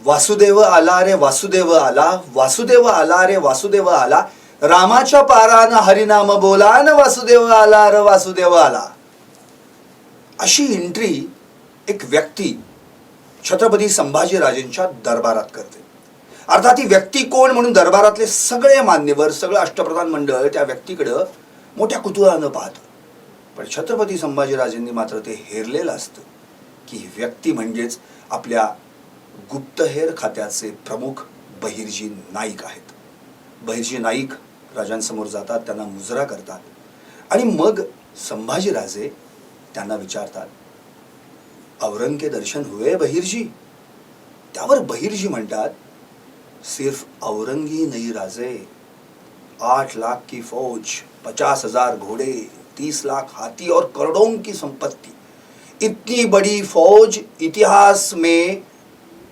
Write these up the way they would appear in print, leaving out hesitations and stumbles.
वासुदेव आला रे वासुदेव आला, वासुदेव आला रे वासुदेव आला, रामाच्या पारानं हरिनाम बोला न वासुदेव आला रे वासुदेव आला. अशी एंट्री एक व्यक्ती छत्रपती संभाजीराजेंच्या दरबारात करते. अर्थात ती व्यक्ती कोण म्हणून दरबारातले सगळे मान्यवर, सगळं अष्टप्रधान मंडळ त्या व्यक्तीकडं मोठ्या कुतूहलानं पाहतं. पण छत्रपती संभाजीराजेंनी मात्र ते हेरलेलं असतं की ही व्यक्ती म्हणजेच आपल्या गुप्तहेर खात्याचे प्रमुख बहिर्जी नाईक आहेत. बहिर्जी नाईक राजांसमोर जातात, त्यांना मुजरा करतात आणि मग संभाजीराजे त्यांना विचारतात, औरंग के दर्शन हुए बहिर्जी? त्यावर बहिर्जी म्हणतात, सिर्फ औरंगी नहीं राजे, 8 लाख की फौज, 50,000 घोड़े, 30 लाख हाथी और करोड़ों की संपत्ति, इतनी बड़ी फौज इतिहास में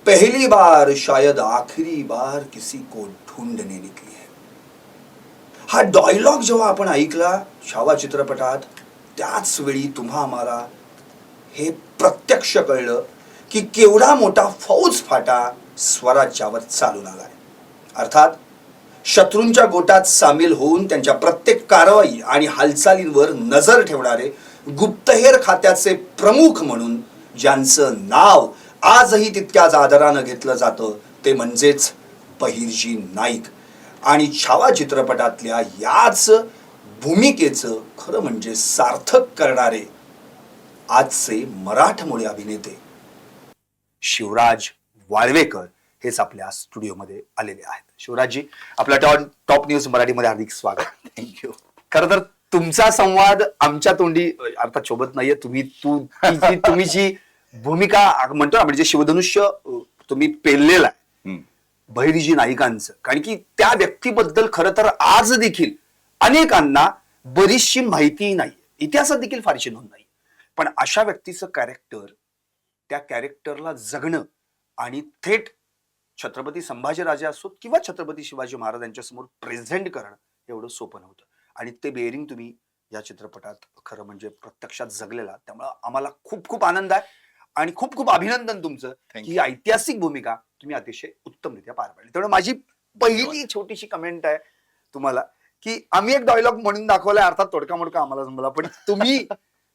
पहली बार शायद आखिरी बार किसी को ढूंढने निकली है. हा डायलॉग जेव्हा आपण ऐकला छावा चित्रपटात, त्याच वेळी तुम्हा आम्हाला हे प्रत्यक्ष कळलं की केवढा मोठा फौज फाटा स्वराज्यावर चालून आलाय. अर्थात शत्रूंच्या गोटात सामील होऊन त्यांच्या प्रत्येक कारवाई आणि हालचालींवर नजर ठेवणारे गुप्तहेर खात्याचे प्रमुख म्हणून ज्यांचं नाव आजही तितक्याच आदरानं घेतलं जातं ते म्हणजेच बहिर्जी नाईक. आणि छावा चित्रपटातल्या याच भूमिकेचं खरं म्हणजे सार्थक करणारे आजचे मराठमोळे अभिनेते शिवराज वाळवेकर हेच आपल्या स्टुडिओमध्ये आलेले आहेत. शिवराजजी, आपल्या टॉप न्यूज मराठीमध्ये हार्दिक स्वागत. थँक्यू. खरं तर तुमचा संवाद आमच्या तोंडी अर्थात शोभत नाहीये. तुम्ही जी भूमिका म्हणतो ना, म्हणजे शिवधनुष्य तुम्ही पेललेला आहे बहिर्जी नाईकांचं, कारण की त्या व्यक्तीबद्दल खरं तर आज देखील अनेकांना बरीचशी माहिती नाही, इतिहासात देखील फारशी नोंद नाही. पण अशा व्यक्तीचं कॅरेक्टर, त्या कॅरेक्टरला जगणं आणि थेट छत्रपती संभाजीराजे असोत किंवा छत्रपती शिवाजी महाराज यांच्या समोर प्रेझेंट करणं एवढं सोपं नव्हतं. आणि ते बेअरिंग तुम्ही या चित्रपटात खरं म्हणजे प्रत्यक्षात जगलेला. त्यामुळं आम्हाला खूप खूप आनंद आहे आणि खूप खूप अभिनंदन तुमचं की ही ऐतिहासिक भूमिका तुम्ही अतिशय उत्तमरित्या पार पाडली. त्यामुळे माझी पहिली छोटीशी कमेंट आहे तुम्हाला की आम्ही एक डायलॉग म्हणून दाखवलाय, अर्थात तोडका मोडका आम्हाला जमला, पण तुम्ही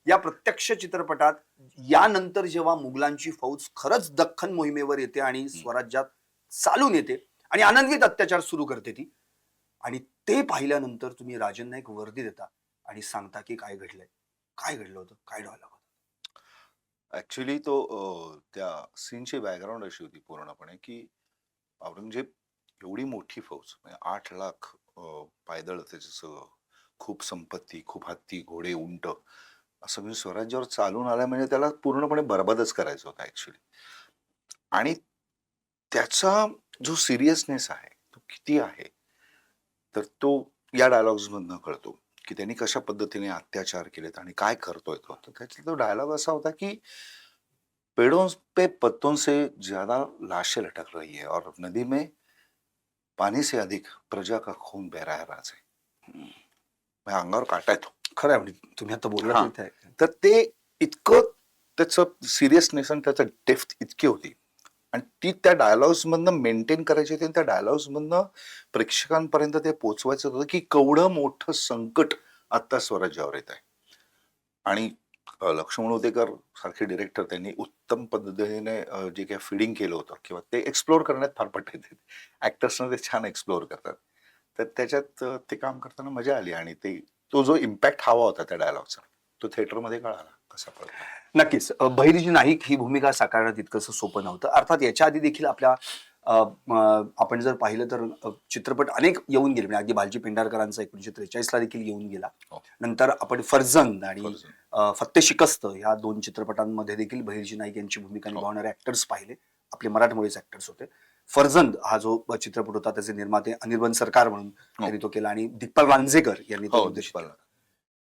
या प्रत्यक्ष चित्रपटात यानंतर जेव्हा मुघलांची फौज खरंच दख्खन मोहिमेवर येते आणि स्वराज्यात चालून येते आणि अनन्वित अत्याचार सुरू करते ती, आणि ते पाहिल्यानंतर तुम्ही राजेंना एक वर्दी देता आणि सांगता की काय घडलंय, काय घडलं होतं, काय डायलॉग होता? ऍक्च्युली तो त्या सीनची बॅकग्राऊंड अशी होती पूर्णपणे की औरंगजेब एवढी मोठी फौज, म्हणजे 8 लाख पायदळ, त्याचं सगळं, खूप संपत्ती, खूप हत्ती, घोडे, उंट, असं म्हणजे स्वराज्यावर चालून आलाय, म्हणजे त्याला पूर्णपणे बरबादच करायचं होतं ऍक्च्युली. आणि त्याचा जो सिरियसनेस आहे तो किती आहे तर तो या डायलॉग्स मधनं कळतो की त्यांनी कशा पद्धतीने अत्याचार केलेत आणि काय करतोय तो. तर त्याचा तो डायलॉग असा होता की पेड़ों पे पत्तों से ज्यादा लाशें लटक रही है और नदी में पानी से अधिक प्रजा का खून बह रहा है राजे. अंगावर काटा येतो. खरं आहे, म्हणजे तुम्ही आता बोलला तर ते इतकं त्याचं सिरियसनेस आणि त्याचं डेप्थ इतकी होती आणि ती त्या डायलॉग्स मधनं मेंटेन करायची होती आणि त्या डायलॉग्स मधनं प्रेक्षकांपर्यंत ते पोहोचवायचं होतं की केवढं मोठं संकट आता स्वराज्यावर येत आहे. आणि लक्ष्मण उदेकर सारखे डिरेक्टर त्यांनी उत्तम पद्धतीने जे काही फिडिंग केलं होतं किंवा ते एक्सप्लोर करण्यात फार पट्टे येते. ऍक्टर्सना ते छान एक्सप्लोर करतात. तर त्याच्यात ते काम करताना मजा आली आणि तो जो इम्पॅक्ट हवा होता त्या डायलॉगचा तो थिएटरमध्ये कळाला कसा पडला. नक्कीच. बहिर्जी नाईक ही भूमिका साकारणं तितकंसं सोपं नव्हतं. अर्थात याच्या आधी देखील आपल्या आपण जर पाहिलं तर चित्रपट अनेक येऊन गेले, म्हणजे अगदी बालजी पेंढारकरांचा 1943 ला देखील येऊन गेला. नंतर आपण फर्जंद आणि फत्ते शिकस्त ह्या 2 चित्रपटांमध्ये देखील बहिर्जी नाईक यांची भूमिका निभावणारे ऍक्टर्स पाहिले. आपले मराठमोळेच ऍक्टर्स होते. फर्जंद हा जो चित्रपट होता त्याचे निर्माते अनिर्बन सरकार म्हणून त्यांनी तो केला आणि दिग्पाल रांझेकर यांनी तो निर्देशित केला.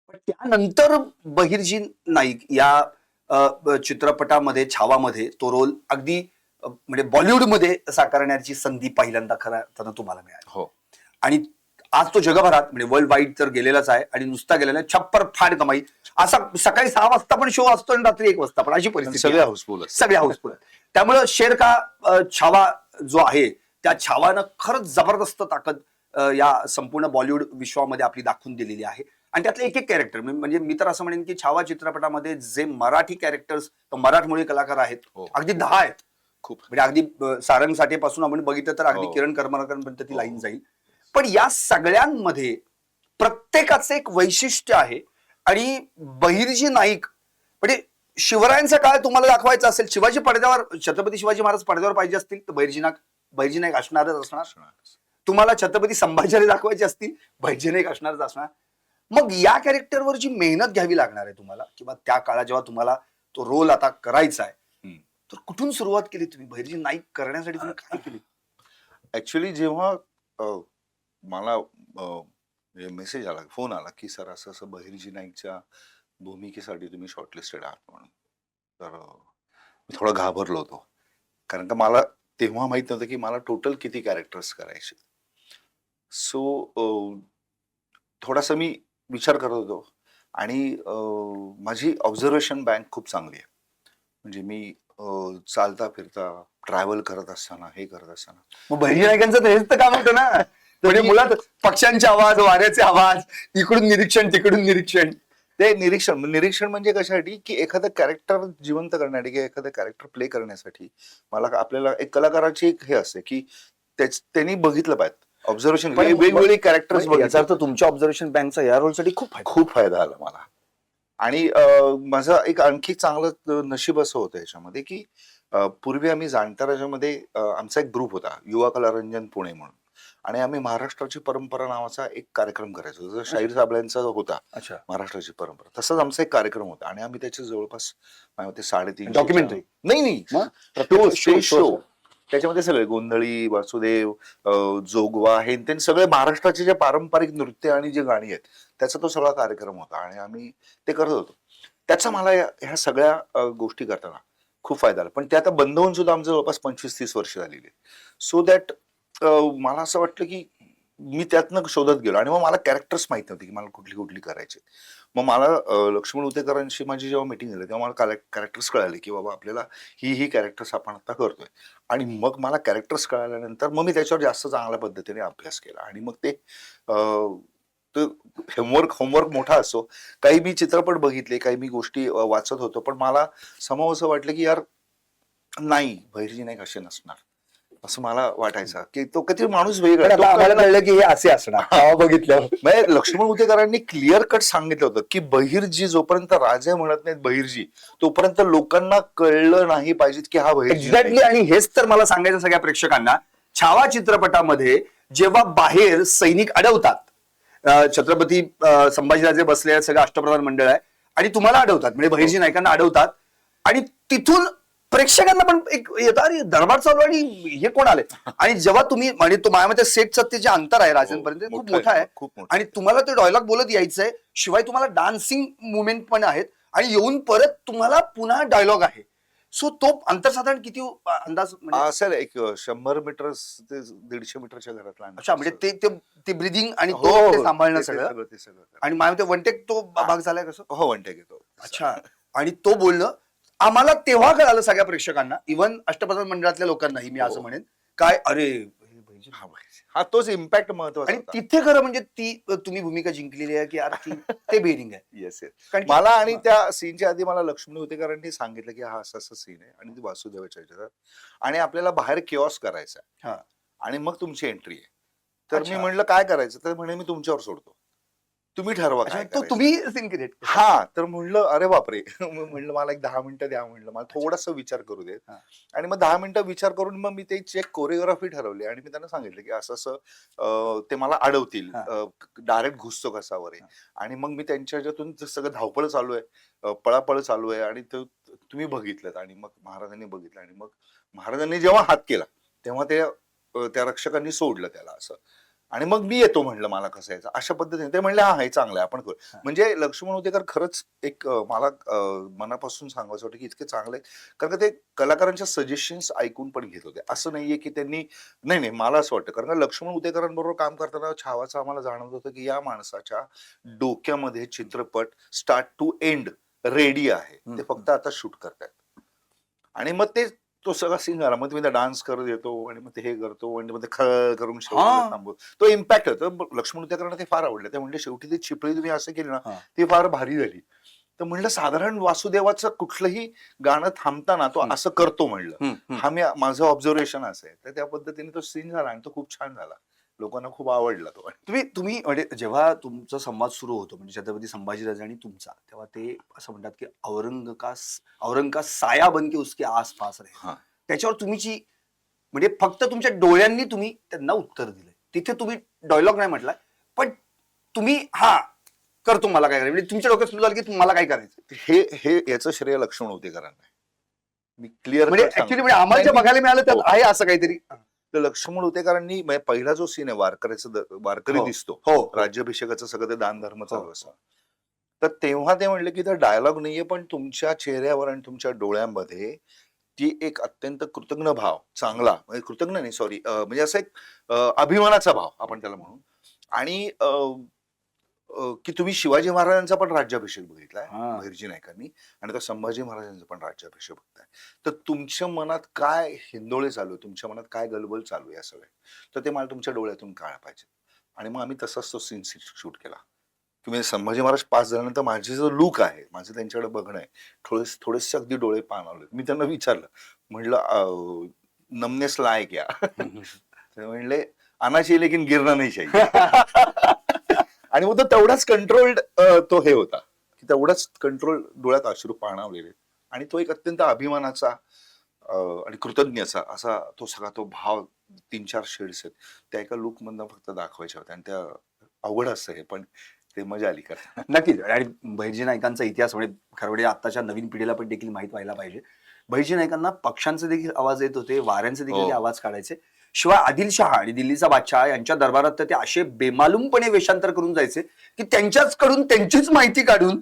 पण त्यानंतर बहिर्जी नाईक या चित्रपटामध्ये, छावामध्ये तो रोल अगदी म्हणजे बॉलिवूडमध्ये साकारण्याची संधी पहिल्यांदा खऱ्या अर्थानं तुम्हाला मिळाली. हो. आणि आज तो जगभरात म्हणजे वर्ल्ड वाईड तर गेलेलाच आहे आणि नुसता गेलेला छप्पर फाड कमाई. असा सकाळी 6 वाजता पण शो असतो आणि रात्री 1 वाजता पण, अशी परिस्थिती सगळ्या हाऊसफुल सगळ्या हाऊसफुल. त्यामुळे शेर का छावा जो आहे त्या छावानं खरंच जबरदस्त ताकद या संपूर्ण बॉलिवूड विश्वामध्ये आपली दाखवून दिलेली आहे. आणि त्यातले एक एक कॅरेक्टर म्हणजे मी तर असं म्हणेन की छावा चित्रपटामध्ये जे मराठी कॅरेक्टर्स मराठमोळी कलाकार आहेत हो. अगदी 10 आहेत. खूप म्हणजे अगदी सारंग साठेपासून आपण बघितलं तर अगदी हो. किरण करमरकरांपर्यंत ती हो. लाईन जाईल. पण या सगळ्यांमध्ये प्रत्येकाचं एक वैशिष्ट्य आहे. आणि बहिर्जी नाईक म्हणजे शिवरायांचा काळ तुम्हाला दाखवायचा असेल, शिवाजी पडद्यावर, छत्रपती शिवाजी महाराज पडद्यावर पाहिजे असतील तर बहिर्जी नाईक असणारच असणार. तुम्हाला छत्रपती संभाजीराजे दाखवायचे असतील बहिर्जी नाईक असणारच असणार. मग या कॅरेक्टरवर जी मेहनत घ्यावी लागणार आहे तुम्हाला, किंवा त्या काळात जेव्हा तुम्हाला तो रोल आता करायचा आहे, तर कुठून सुरुवात केली तुम्ही? बहिर्जी नाईक करण्यासाठी तुम्ही काय केली? ऍक्च्युली जेव्हा मला मेसेज आला, फोन आला की सर असं असं बहिर्जी नाईकच्या भूमिकेसाठी तुम्ही शॉर्टलिस्टेड आहात म्हणून, तर मी थोडा घाबरलो होतो. कारण का मला तेव्हा माहित नव्हतं की मला टोटल किती कॅरेक्टर्स करायचे. सो थोडासा मी विचार करत होतो. आणि माझी ऑब्झर्वेशन बँक खूप चांगली आहे. म्हणजे मी चालता फिरता ट्रॅव्हल करत असताना, हे करत असताना मग बहिर्जी नाईकांचं तर हेच तर काम होतं ना. म्हणजे मुळात पक्ष्यांचे आवाज, वाऱ्याचे आवाज, इकडून निरीक्षण तिकडून निरीक्षण. ते निरीक्षण म्हणजे कशासाठी की एखादं कॅरेक्टर जिवंत करण्यासाठी किंवा एखादं कॅरेक्टर प्ले करण्यासाठी मला आपल्याला एक कलाकाराची एक हे असते की त्यांनी बघितलं पाहिजे. ऑब्झर्वेशन वेगवेगळे कॅरेक्टर्स याचा अर्थ तुमच्या ऑब्झर्वेशन बँकचा या रोलसाठी खूप फायदा झाला मला. आणि माझं एक आणखी चांगलं नशीब असं होतं याच्यामध्ये की पूर्वी आम्ही जाणत्या राज्यामध्ये आमचा एक ग्रुप होता, युवा कलारंजन पुणे म्हणून. आणि आम्ही महाराष्ट्राची परंपरा नावाचा एक कार्यक्रम करायचो, जसं शाहीर साबळेंचा होता महाराष्ट्राची परंपरा, तसंच आमचा एक कार्यक्रम होता. आणि आम्ही त्याच्या जवळपास 350 डॉक्युमेंटरी नाही शो. त्याच्यामध्ये सगळे गोंधळी, वासुदेव, जोगवा, हे ते सगळे महाराष्ट्राचे जे पारंपरिक नृत्य आणि जे गाणी आहेत त्याचा तो सगळा कार्यक्रम होता. आणि आम्ही ते करत होतो. त्याचा मला ह्या सगळ्या गोष्टी करताना खूप फायदा झाला. पण ते आता बंद होऊन सुद्धा आमचं जवळपास 25-30 वर्ष झालेली आहेत. सो दॅट मला असं वाटलं की मी त्यातनं शोधत गेलो. आणि मग मला कॅरेक्टर्स माहित नव्हते की मला कुठली कुठली करायची. मग मला लक्ष्मण उतेकरांशी माझी जेव्हा मीटिंग झाली तेव्हा मला कॅरेक्टर्स कळाले की बाबा आपल्याला ही कॅरेक्टर्स आपण आता करतोय. आणि मग मला कॅरेक्टर्स कळाल्यानंतर मग मी त्याच्यावर जास्त चांगल्या पद्धतीने अभ्यास केला. आणि मग ते होमवर्क मोठा असो. काही मी चित्रपट बघितले, काही मी गोष्टी वाचत होतो. पण मला समोर असं वाटलं की यार नाही, बहिर्जी नाईक असे नसणार असं मला वाटायचं की तो किती माणूस वेगळा. आम्हाला कळलं की हे असे असणार बघितल्यावर. म्हणजे लक्ष्मण उतेकरांनी क्लिअर कट सांगितलं होतं की बहिर्जी जोपर्यंत राजे म्हणत नाहीत बहिर्जी, तोपर्यंत लोकांना कळलं नाही पाहिजे की हा बहिर्जी. एक्झॅक्टली. आणि हेच तर मला सांगायचं सगळ्या प्रेक्षकांना, छावा चित्रपटामध्ये जेव्हा बाहेर सैनिक अडवतात, छत्रपती संभाजीराजे बसले आहेत, सगळं अष्टप्रधान मंडळ आहे, आणि तुम्हाला अडवतात, म्हणजे बहिर्जी नाईकांना अडवतात, आणि तिथून प्रेक्षकांना पण एक येतं, अरे दरबार चालू आणि हे कोण आले. आणि जेव्हा तुम्ही म्हणजे तो माझ्यामध्ये सेटचं ते जे अंतर आहे राजांपर्यंत खूप मोठं आहे. आणि तुम्हाला ते डायलॉग बोलत यायचंय, शिवाय तुम्हाला डान्सिंग मुवमेंट पण आहेत, आणि येऊन परत तुम्हाला पुन्हा डायलॉग आहे. सो तो अंतर साधारण किती अंदाज असेल? एक 100 मीटर ते 150 मीटरच्या घरातला. अच्छा, म्हणजे ते ब्रिदिंग आणि तो सांभाळणं सगळं. आणि माझ्या वन टेक तो भाग झालाय कसं? हो, वन टेक येतो. अच्छा. आणि तो बोलणं आम्हाला तेव्हा कळालं सगळ्या प्रेक्षकांना, इव्हन अष्टप्रधान मंडळातल्या लोकांनाही मी असं म्हणेन, काय अरे हा तोच इम्पॅक्ट महत्वाचा. आणि तिथे खरं म्हणजे ती तुम्ही भूमिका जिंकलेली आहे की ते बेरिंग आहे. येस. मला आणि त्या सीनच्या आधी मला लक्ष्मण उतेकरांनी सांगितलं की हा असा सीन आहे आणि ती वासुदेवाच्या ह्याच्यात आणि आपल्याला बाहेर किऑस करायचा आहे आणि मग तुमची एंट्री आहे. तर मी म्हणलं काय करायचं, तर म्हणे मी तुमच्यावर सोडतो, तुम्ही ठरवा काय करायचं. तुम्ही सीन क्रिएट. हा, तर म्हणलं अरे बापरे. म्हणलं मला एक 10 मिनिटं द्या, म्हणलं मला थोडासा विचार करू देत. आणि मग 10 मिनिटं विचार करून मग मी ते चेक कोरिओग्राफी ठरवली. आणि मी त्यांना सांगितलं की असं असं ते मला अडवतील, डायरेक्ट घुसतो कसावर आहे. आणि मग मी त्यांच्या ह्याच्यातून सगळं धावपळ चालू आहे, पळापळ चालू आहे. आणि तुम्ही बघितलं. आणि मग महाराजांनी बघितलं. आणि मग महाराजांनी जेव्हा हात केला तेव्हा त्या रक्षकांनी सोडलं त्याला असं. आणि मग मी येतो म्हणलं, मला कसं यायचं अशा पद्धतीने. ते म्हणले हा हे चांगलं आहे, आपण करू. म्हणजे लक्ष्मण उतेकर खरंच एक मला मनापासून सांगायचं होतं की इतके चांगले, कारण का ते कलाकारांच्या सजेशन्स ऐकून पण घेत होते. असं नाहीये की त्यांनी नाही मला असं वाटतं, कारण का लक्ष्मण उतेकरांबरोबर काम करताना छावाचं आम्हाला जाणवत होतं की या माणसाच्या डोक्यामध्ये चित्रपट स्टार्ट टू एंड रेडी आहे, ते फक्त आता शूट करतायत. आणि मग तो सगळा सीन झाला. मग तुम्ही डान्स करत येतो आणि मग ते हे करतो आणि मग ते ख करून हा. शेवटी थांबवतो. तो इम्पॅक्ट होतो. लक्ष्मण उद्याकरांना ते फार आवडलं. ते म्हणजे शेवटी ती चिपळी तुम्ही असं केली ना, हा. ती फार भारी झाली. तर म्हणलं साधारण वासुदेवाचं कुठलंही गाणं थांबताना तो असं करतो म्हणलं. हम्म, हम्म. हा माझं ऑब्झर्वेशन असं आहे. तर त्या पद्धतीने तो सीन झाला आणि तो खूप छान झाला. लोकांना खूप आवडला तो. तुम्ही म्हणजे जेव्हा तुमचा संवाद सुरू होतो म्हणजे छत्रपती संभाजीराजे आणि तुमचा, तेव्हा ते असं म्हणतात की औरंग का साया बन के उसके आसपास रहे. हा. त्याच्यावर तुमची म्हणजे फक्त तुमच्या डोळ्यांनी तुम्ही त्यांना उत्तर दिलंय. तिथे तुम्ही डायलॉग नाही म्हटलाय, पण तुम्ही करतो मला काय करायचं, म्हणजे तुमच्या डोक्यात सुरू झालं की तुम्हाला काय करायचं. हे याचं श्रेय लक्ष्मण उदेकरांना आहे. मी क्लिअर म्हणजे ऍक्च्युली म्हणजे आम्हाला जे बघायला मिळालं त्यात हो. आहे असं काहीतरी. तर लक्ष्मण उदेकरांनी म्हणजे पहिला जो सीन आहे वारकरी हो. दिसतो, हो. राज्याभिषेकाचं सगळं ते दान धर्म चालू हो. असं. तर तेव्हा ते म्हणले की तर डायलॉग नाहीये, पण तुमच्या चेहऱ्यावर आणि तुमच्या डोळ्यांमध्ये ती एक अत्यंत कृतज्ञ भाव, चांगला म्हणजे कृतज्ञ नाही सॉरी, म्हणजे असं एक अभिमानाचा भाव आपण त्याला म्हणू. आणि की तुम्ही शिवाजी महाराजांचा पण राज्याभिषेक बघितलाय हा. बहिर्जी नायकांनी, आणि आता संभाजी महाराजांचा पण राज्याभिषेक बघताय. तर तुमच्या मनात काय हिंदोळे चालू आहे, तुमच्या मनात काय गलबल चालू आहे सगळे, तर ते मला तुमच्या डोळ्यातून कळायला पाहिजे. आणि मग आम्ही तसाच तो सीन शूट केला. तुम्ही संभाजी महाराज पास झाल्यानंतर माझे जो लुक आहे, माझं त्यांच्याकडे बघणं आहे, थोडेसे अगदी डोळे पाणावले. मी त्यांना विचारलं, म्हणलं नमनेस लायक या. ते म्हणले आना चाहिए लेकिन गिरना नहीं चाहिए. आणि मग तो तेवढाच कंट्रोल्ड तो हे होता, की तेवढाच कंट्रोल, डोळ्यात अश्रू पाणावलेले. आणि तो एक अत्यंत अभिमानाचा आणि कृतज्ञचा असा तो सगळा तो भाव, 3-4 शेड्स आहेत त्या एका लुक मधनं फक्त दाखवायच्या होत्या. आणि त्या अवघड असतं हे, पण ते मजा आली करताना. नक्कीच. आणि बहिर्जी नायकांचा इतिहास म्हणजे खरं म्हणजे आताच्या नवीन पिढीला पण देखील माहित व्हायला पाहिजे. बहिर्जी नायकांना पक्ष्यांचे देखील आवाज येत होते, वाऱ्यांचे देखील हो. ते आवाज काढायचे. शिवाय आदिलशहा आणि दिल्लीचा बादशाह यांच्या दरबारात तर ते असे बेमालूमपणे वेषांतर करून जायचे की त्यांच्याच कडून त्यांचीच माहिती काढून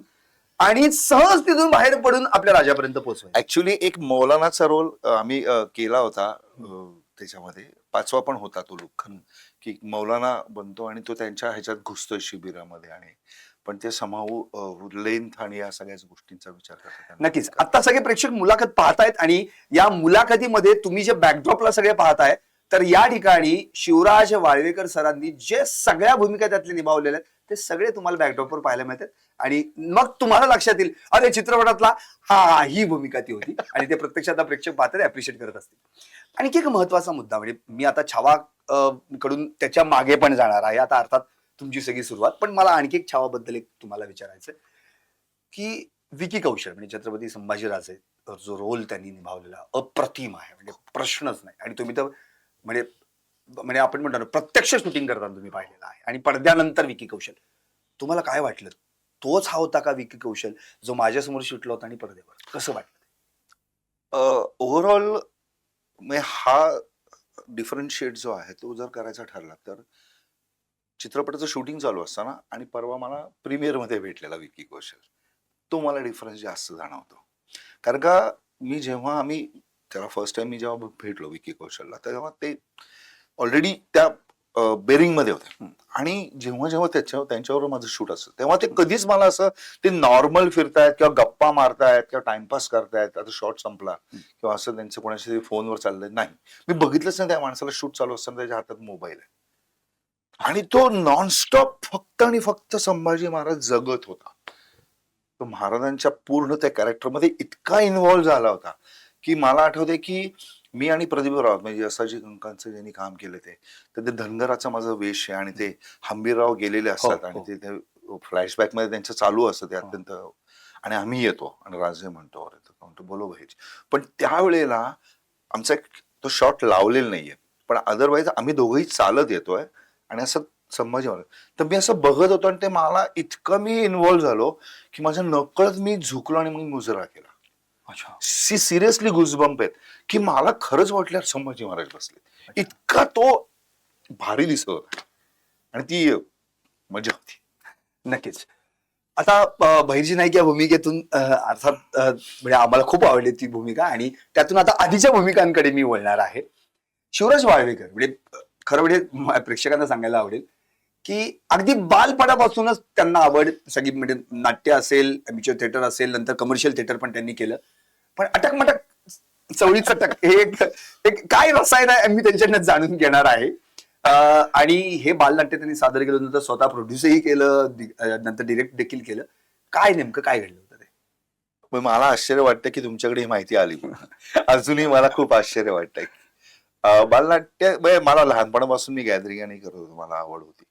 आणि सहज तिथून बाहेर पडून आपल्या राजापर्यंत पोहोचवायचे. ऍक्च्युली एक मौलानाचा रोल आम्ही केला होता. त्याच्यामध्ये 5वा पण होता तो लुक, की मौलाना बनतो आणि तो त्यांच्या ह्याच्यात घुसतोय शिबिरामध्ये. आणि पण ते समावू लेंथ आणि या सगळ्याच गोष्टींचा विचार करतात. नक्कीच. आता सगळे प्रेक्षक मुलाखत पाहतायत आणि या मुलाखतीमध्ये तुम्ही जे बॅकड्रॉपला सगळे पाहताय, तर या ठिकाणी शिवराज वाळवेकर सरांनी जे सगळ्या भूमिका त्यातले निभावलेल्या आहेत ते सगळे तुम्हाला बॅकड्रॉपवर पाहायला मिळतात. आणि मग तुम्हाला लक्षात येईल अरे चित्रपटातला ही भूमिका ती होती. आणि ते प्रत्यक्षात प्रेक्षक पाहतात, अप्रिशिएट करत असतील. आणखी एक महत्वाचा मुद्दा म्हणजे मी आता छावा कडून त्याच्या मागे पण जाणार आहे. आता अर्थात तुमची सगळी सुरुवात, पण मला आणखी एक छावाबद्दल एक तुम्हाला विचारायचं की विकी कौशल म्हणजे छत्रपती संभाजीराजे जो रोल त्यांनी निभावलेला अप्रतिम आहे, म्हणजे प्रश्नच नाही. आणि तुम्ही तर म्हणजे आपण म्हणतो ना प्रत्यक्ष शूटिंग करताना तुम्ही पाहिलेलं आहे. आणि पडद्यानंतर विकी कौशल, तुम्हाला काय वाटलं? तोच हा होता का विकी कौशल जो माझ्यासमोर शिटला होता आणि पडद्यावर? कसं वाटलं? ओव्हरऑल हा डिफरन्शिएट जो आहे तो जर करायचा ठरला तर चित्रपटाचं शूटिंग चालू असताना आणि परवा मला प्रीमियर मध्ये भेटलेला विकी कौशल, तो मला डिफरन्स जास्त जाणवतो. कारण का आम्ही त्याला फर्स्ट टाइम मी जेव्हा भेटलो विकी कौशलला, तेव्हा ते ऑलरेडी त्या बेरिंग मध्ये होते. आणि जेव्हा त्यांच्यावर माझं शूट असतं तेव्हा ते कधीच मला असं ते नॉर्मल फिरतायत किंवा गप्पा मारतायत किंवा टाइमपास करतायत, आता शॉट संपला किंवा असं त्यांचं कोणाशी फोनवर चाललंय, नाही. मी बघितलंच नाही त्या माणसाला शूट चालू असताना त्याच्या हातात मोबाईल आहे आणि तो नॉनस्टॉप फक्त आणि फक्त संभाजी महाराज जगत होता. तो महाराजांच्या पूर्ण त्या कॅरेक्टरमध्ये इतका इन्व्हॉल्व्ह झाला होता की मला आठवते की मी आणि प्रदीप राव म्हणजे असाजी कंकांचं ज्यांनी काम केलं तर ते धनगराचा माझा वेश आहे आणि ते हंबीरराव गेलेले असतात आणि ते फ्लॅशबॅक मध्ये त्यांचं चालू असतं ते अत्यंत. आणि आम्ही येतो आणि राजे म्हणतो बोलो भाई. पण त्यावेळेला आमचा तो शॉट लावलेला नाहीये, पण अदरवाईज आम्ही दोघंही चालत येतोय आणि असं संभाजी महाराज, तर मी असं बघत होतो आणि ते मला इतकं मी इन्व्हॉल्व्ह झालो की माझ्या नकळत मी झुकलो आणि मग मुजरा केला. सिरियसली गुजबंप आहेत की मला खरंच वाटलं संभाजी महाराज बसले, इतका तो भारी दिसत होता आणि ती मजा होती. नक्कीच. आता बहिर्जी नाईक या भूमिकेतून अर्थात म्हणजे आम्हाला खूप आवडली ती भूमिका आणि त्यातून आता आधीच्या भूमिकांकडे मी वळणार आहे. शिवराज वाळवेकर म्हणजे खरं म्हणजे प्रेक्षकांना सांगायला आवडेल की अगदी बालपणापासूनच त्यांना आवड सगळी, म्हणजे नाट्य असेल, अॅमेच्युअर थिएटर असेल, नंतर कमर्शियल थिएटर पण त्यांनी केलं. पण अटकमटक चवळीचं टक हे एक काय रसायन आहे मी त्यांच्याकडनं जाणून घेणार आहे. आणि हे बालनाट्य त्यांनी सादर केलं, नंतर स्वतः प्रोड्यूसही केलं, नंतर डिरेक्ट देखील केलं. काय नेमकं काय घडलं होतं ते? पण मला आश्चर्य वाटतं की तुमच्याकडे ही माहिती आली. अजूनही मला खूप आश्चर्य वाटतंय. बालनाट्य म्हणजे मला लहानपणापासून मी गॅदरिंग आणि करत होतो, मला आवड होती.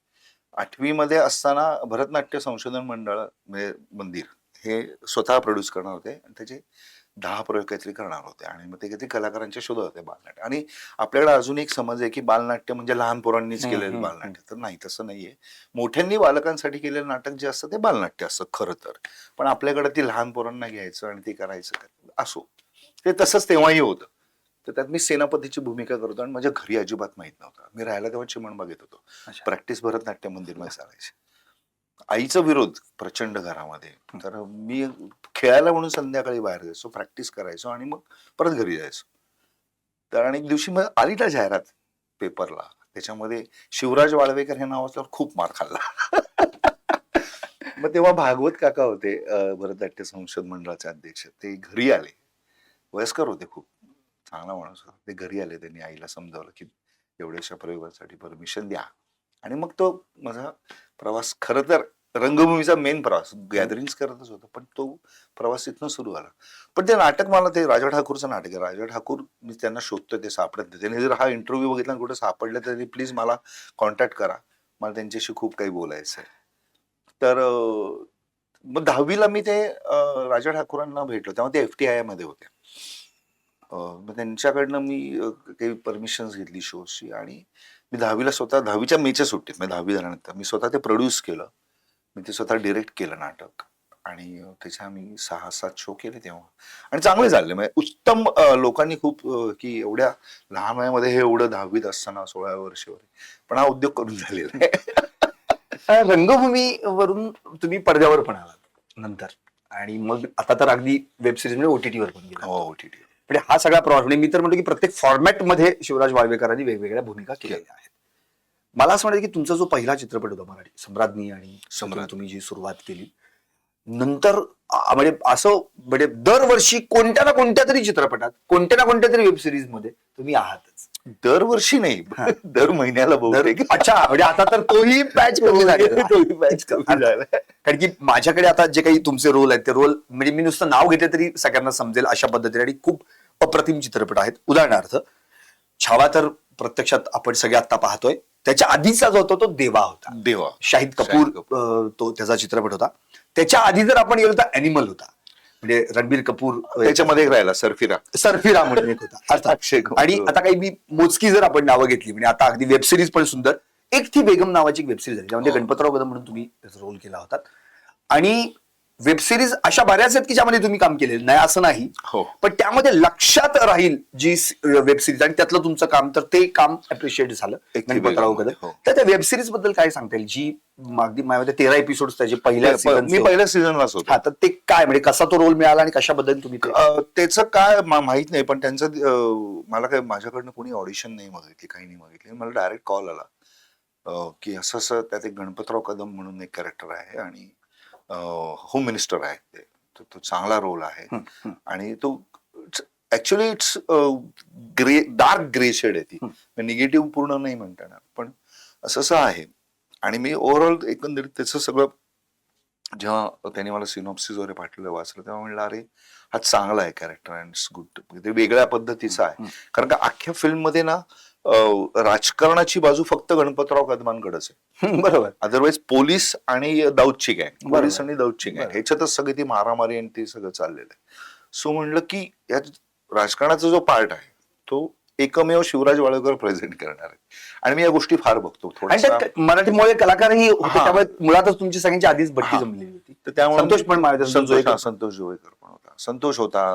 8वी मध्ये असताना भरतनाट्य संशोधन मंडळ म्हणजे मंदिर हे स्वतः प्रोड्यूस करणार होते आणि त्याचे 10 प्रयोग काहीतरी करणार होते आणि मग ते काहीतरी कलाकारांच्या शोधत होते बालनाट्य. आणि आपल्याकडे अजून एक समज आहे की बालनाट्य म्हणजे लहान पोरांनीच केलेलं बालनाट्य. तर नाही, तसं नाहीये. मोठ्यांनी बालकांसाठी केलेलं नाटक जे असतं ते बालनाट्य असतं खरं तर. पण आपल्याकडे ती लहान पोरांना घ्यायचं आणि ते करायचं असो, ते तसंच तेव्हाही होतं. तर त्यात मी सेनापतीची भूमिका करतो आणि माझ्या घरी अजिबात माहित नव्हतं. मी राहायला तेव्हा चिमणबाग येत होतो. प्रॅक्टिस भरतनाट्य मंदिरमध्ये चालायची. आईचा विरोध प्रचंड घरामध्ये. तर मी खेळायला म्हणून संध्याकाळी बाहेर जायचो, प्रॅक्टिस करायचो आणि मग परत घरी जायचो. तर आणि एक दिवशी मग आली ना जाहिरात पेपरला, त्याच्यामध्ये शिवराज वाळवेकर हे नाव असल्यावर खूप मार खाल्ला. मग तेव्हा भागवत काका होते, भरतनाट्य संशोधन मंडळाचे अध्यक्ष. ते घरी आले, वयस्कर होते खूप, चांगला माणूस होता. ते घरी आले, त्यांनी आईला समजावलं की एवढ्याशा प्रयोगासाठी परमिशन द्या. आणि मग तो माझा प्रवास, खरं तर रंगभूमीचा मेन प्रवास, गॅदरिंग करतच होतो, पण तो प्रवास इथनं सुरू झाला. पण ते नाटक मला, ते राजा ठाकूरचं नाटक आहे. राजा ठाकूर मी त्यांना शोधतोय, ते सापडत नाही. त्यांनी जर हा इंटरव्ह्यू बघितला आणि कुठे सापडलं तर प्लीज मला कॉन्टॅक्ट करा, मला त्यांच्याशी खूप काही बोलायचं आहे. तर मग 10वीला मी ते राजा ठाकूरांना भेटलो, तेव्हा ते FTI मध्ये होते. मग त्यांच्याकडनं मी काही परमिशन्स घेतली शोची आणि मी 10वीला स्वतः 10वीच्या मेच्या सुट्टीत, म्हणजे 10वी झाल्यानंतर मी स्वतः ते प्रोड्यूस केलं. मी ते स्वतः डिरेक्ट केलं नाटक आणि त्याच्या आम्ही 6-7 शो केले तेव्हा आणि चांगले झाले. म्हणजे उत्तम, लोकांनी खूप की एवढ्या लहान वयामध्ये हे एवढं 10वीत असताना 16व्या वर्षी वगैरे, पण हा उद्योग करून झालेला आहे. रंगभूमीवरून तुम्ही पडद्यावर पण आलात नंतर, आणि मग आता तर अगदी वेब सिरीज म्हणजे OTT वर पण गेला. हो, OTT. म्हणजे हा सगळा प्रवास, मी तर म्हणतो की प्रत्येक फॉर्मॅट मध्ये शिवराज वाळवेकरांनी वेगवेगळ्या भूमिका केलेल्या आहेत. मला असं वाटतं की तुमचा जो पहिला चित्रपट होता मराठी, सम्राज्ञी, आणि सम्राज्ञी. तुम्ही जी सुरुवात केली नंतर, म्हणजे असं म्हणजे दरवर्षी कोणत्या ना कोणत्या तरी चित्रपटात, कोणत्या ना कोणत्या तरी वेब सिरीज मध्ये तुम्ही आहातच. दरवर्षी नाही, दर महिन्याला बहुतेक. अच्छा, म्हणजे आता तर तोही पॅच कमी झालेला. तोही batch कमी झाला. कारण की माझ्याकडे आता जे काही तुमचे रोल आहेत, ते रोल म्हणजे मी नुसतं नाव घेतले तरी सगळ्यांना समजेल अशा पद्धतीने, आणि खूप अप्रतिम चित्रपट आहेत. उदाहरणार्थ छावा तर प्रत्यक्षात आपण सगळे आता पाहतोय. त्याच्या आधीचा जो होता तो देवा होता, देवा, शाहिद कपूर, तो त्याचा चित्रपट होता. त्याच्या आधी जर आपण गेलो तर ॲनिमल होता, म्हणजे रणबीर कपूर त्याच्यामध्ये एक राहिला सरफिरा म्हणून एक होता अर्थात. अक्षय कपूर. आणि आता काही मी मोजकी जर आपण नावं घेतली, म्हणजे आता अगदी वेब सिरीज पण सुंदर, एक थी बेगम नावाची वेब सिरीज आहे, ज्यामध्ये गणपतराव कदम म्हणून तुम्ही त्याचा रोल केला होता. आणि वेब सिरीज अशा बऱ्याच आहेत की ज्यामध्ये तुम्ही काम केलेलं नाही असं नाही, हो. पण त्यामध्ये लक्षात राहील जी वेब सिरीज, आणि त्यातलं तुमचं काम, तर ते काम अप्रिशिएट झालं एक थी गणपतराव बेगम, कदम. हो. तर त्या वेब सिरीज बद्दल काय सांगता येईल, जी अगदी माझ्यामध्ये 13 एपिसोड त्याचे पहिल्या मी seasonचे होते. पहिल्या सीझनलाच होतो. हा, तर ते काय, म्हणजे कसा तो रोल मिळाला आणि कशाबद्दल तुम्ही ते? त्याचं काय माहित नाही, पण त्यांचं मला काय, माझ्याकडनं कोणी ऑडिशन नाही मागितली, काही नाही मागितली. मला डायरेक्ट कॉल आला की असं असं त्यात एक गणपतराव कदम म्हणून एक कॅरेक्टर आहे आणि होम मिनिस्टर आहे ते, तो चांगला रोल आहे आणि तो actually it's grey, dark grey shade आहे ती, निगेटिव्ह पूर्ण नाही म्हणता येणार, पण असं आहे. आणि मी ओव्हरऑल एकंदरीत त्याचं सगळं, जेव्हा त्यांनी मला सिनॉप्सिस वगैरे पाठवलं, वाचलं, तेव्हा म्हणलं अरे हा चांगला आहे कॅरेक्टर अँड इट्स गुड, ते वेगळ्या पद्धतीचा आहे. कारण का अख्ख्या फिल्म मध्ये ना राजकारणाची बाजू फक्त गणपतराव कदमांकडेच आहे. बरोबर. अदरवाईज पोलीस आणि दाऊदची गँग, पोलीस आणि दाऊदची गँग, बरोबर. ह्याच्यातच सगळी ती मारामारी आणि ते सगळं चाललेलं आहे. सो म्हणलं की यात राजकारणाचा जो पार्ट आहे तो एकमेव शिवराज वाळवेकर प्रेझेंट करणार आहे. आणि मी या गोष्टी फार बघतो आणि थोडासा. त्यात मराठीमुळे कलाकारही होते, हा. त्यामुळे मुळातच तुमची सगळ्यांची आधीच भट्टी हा. जमलेली होती. तर त्यामुळे संतोष पण माझ्या संतोष जोवेकर पण होता, संतोष होता,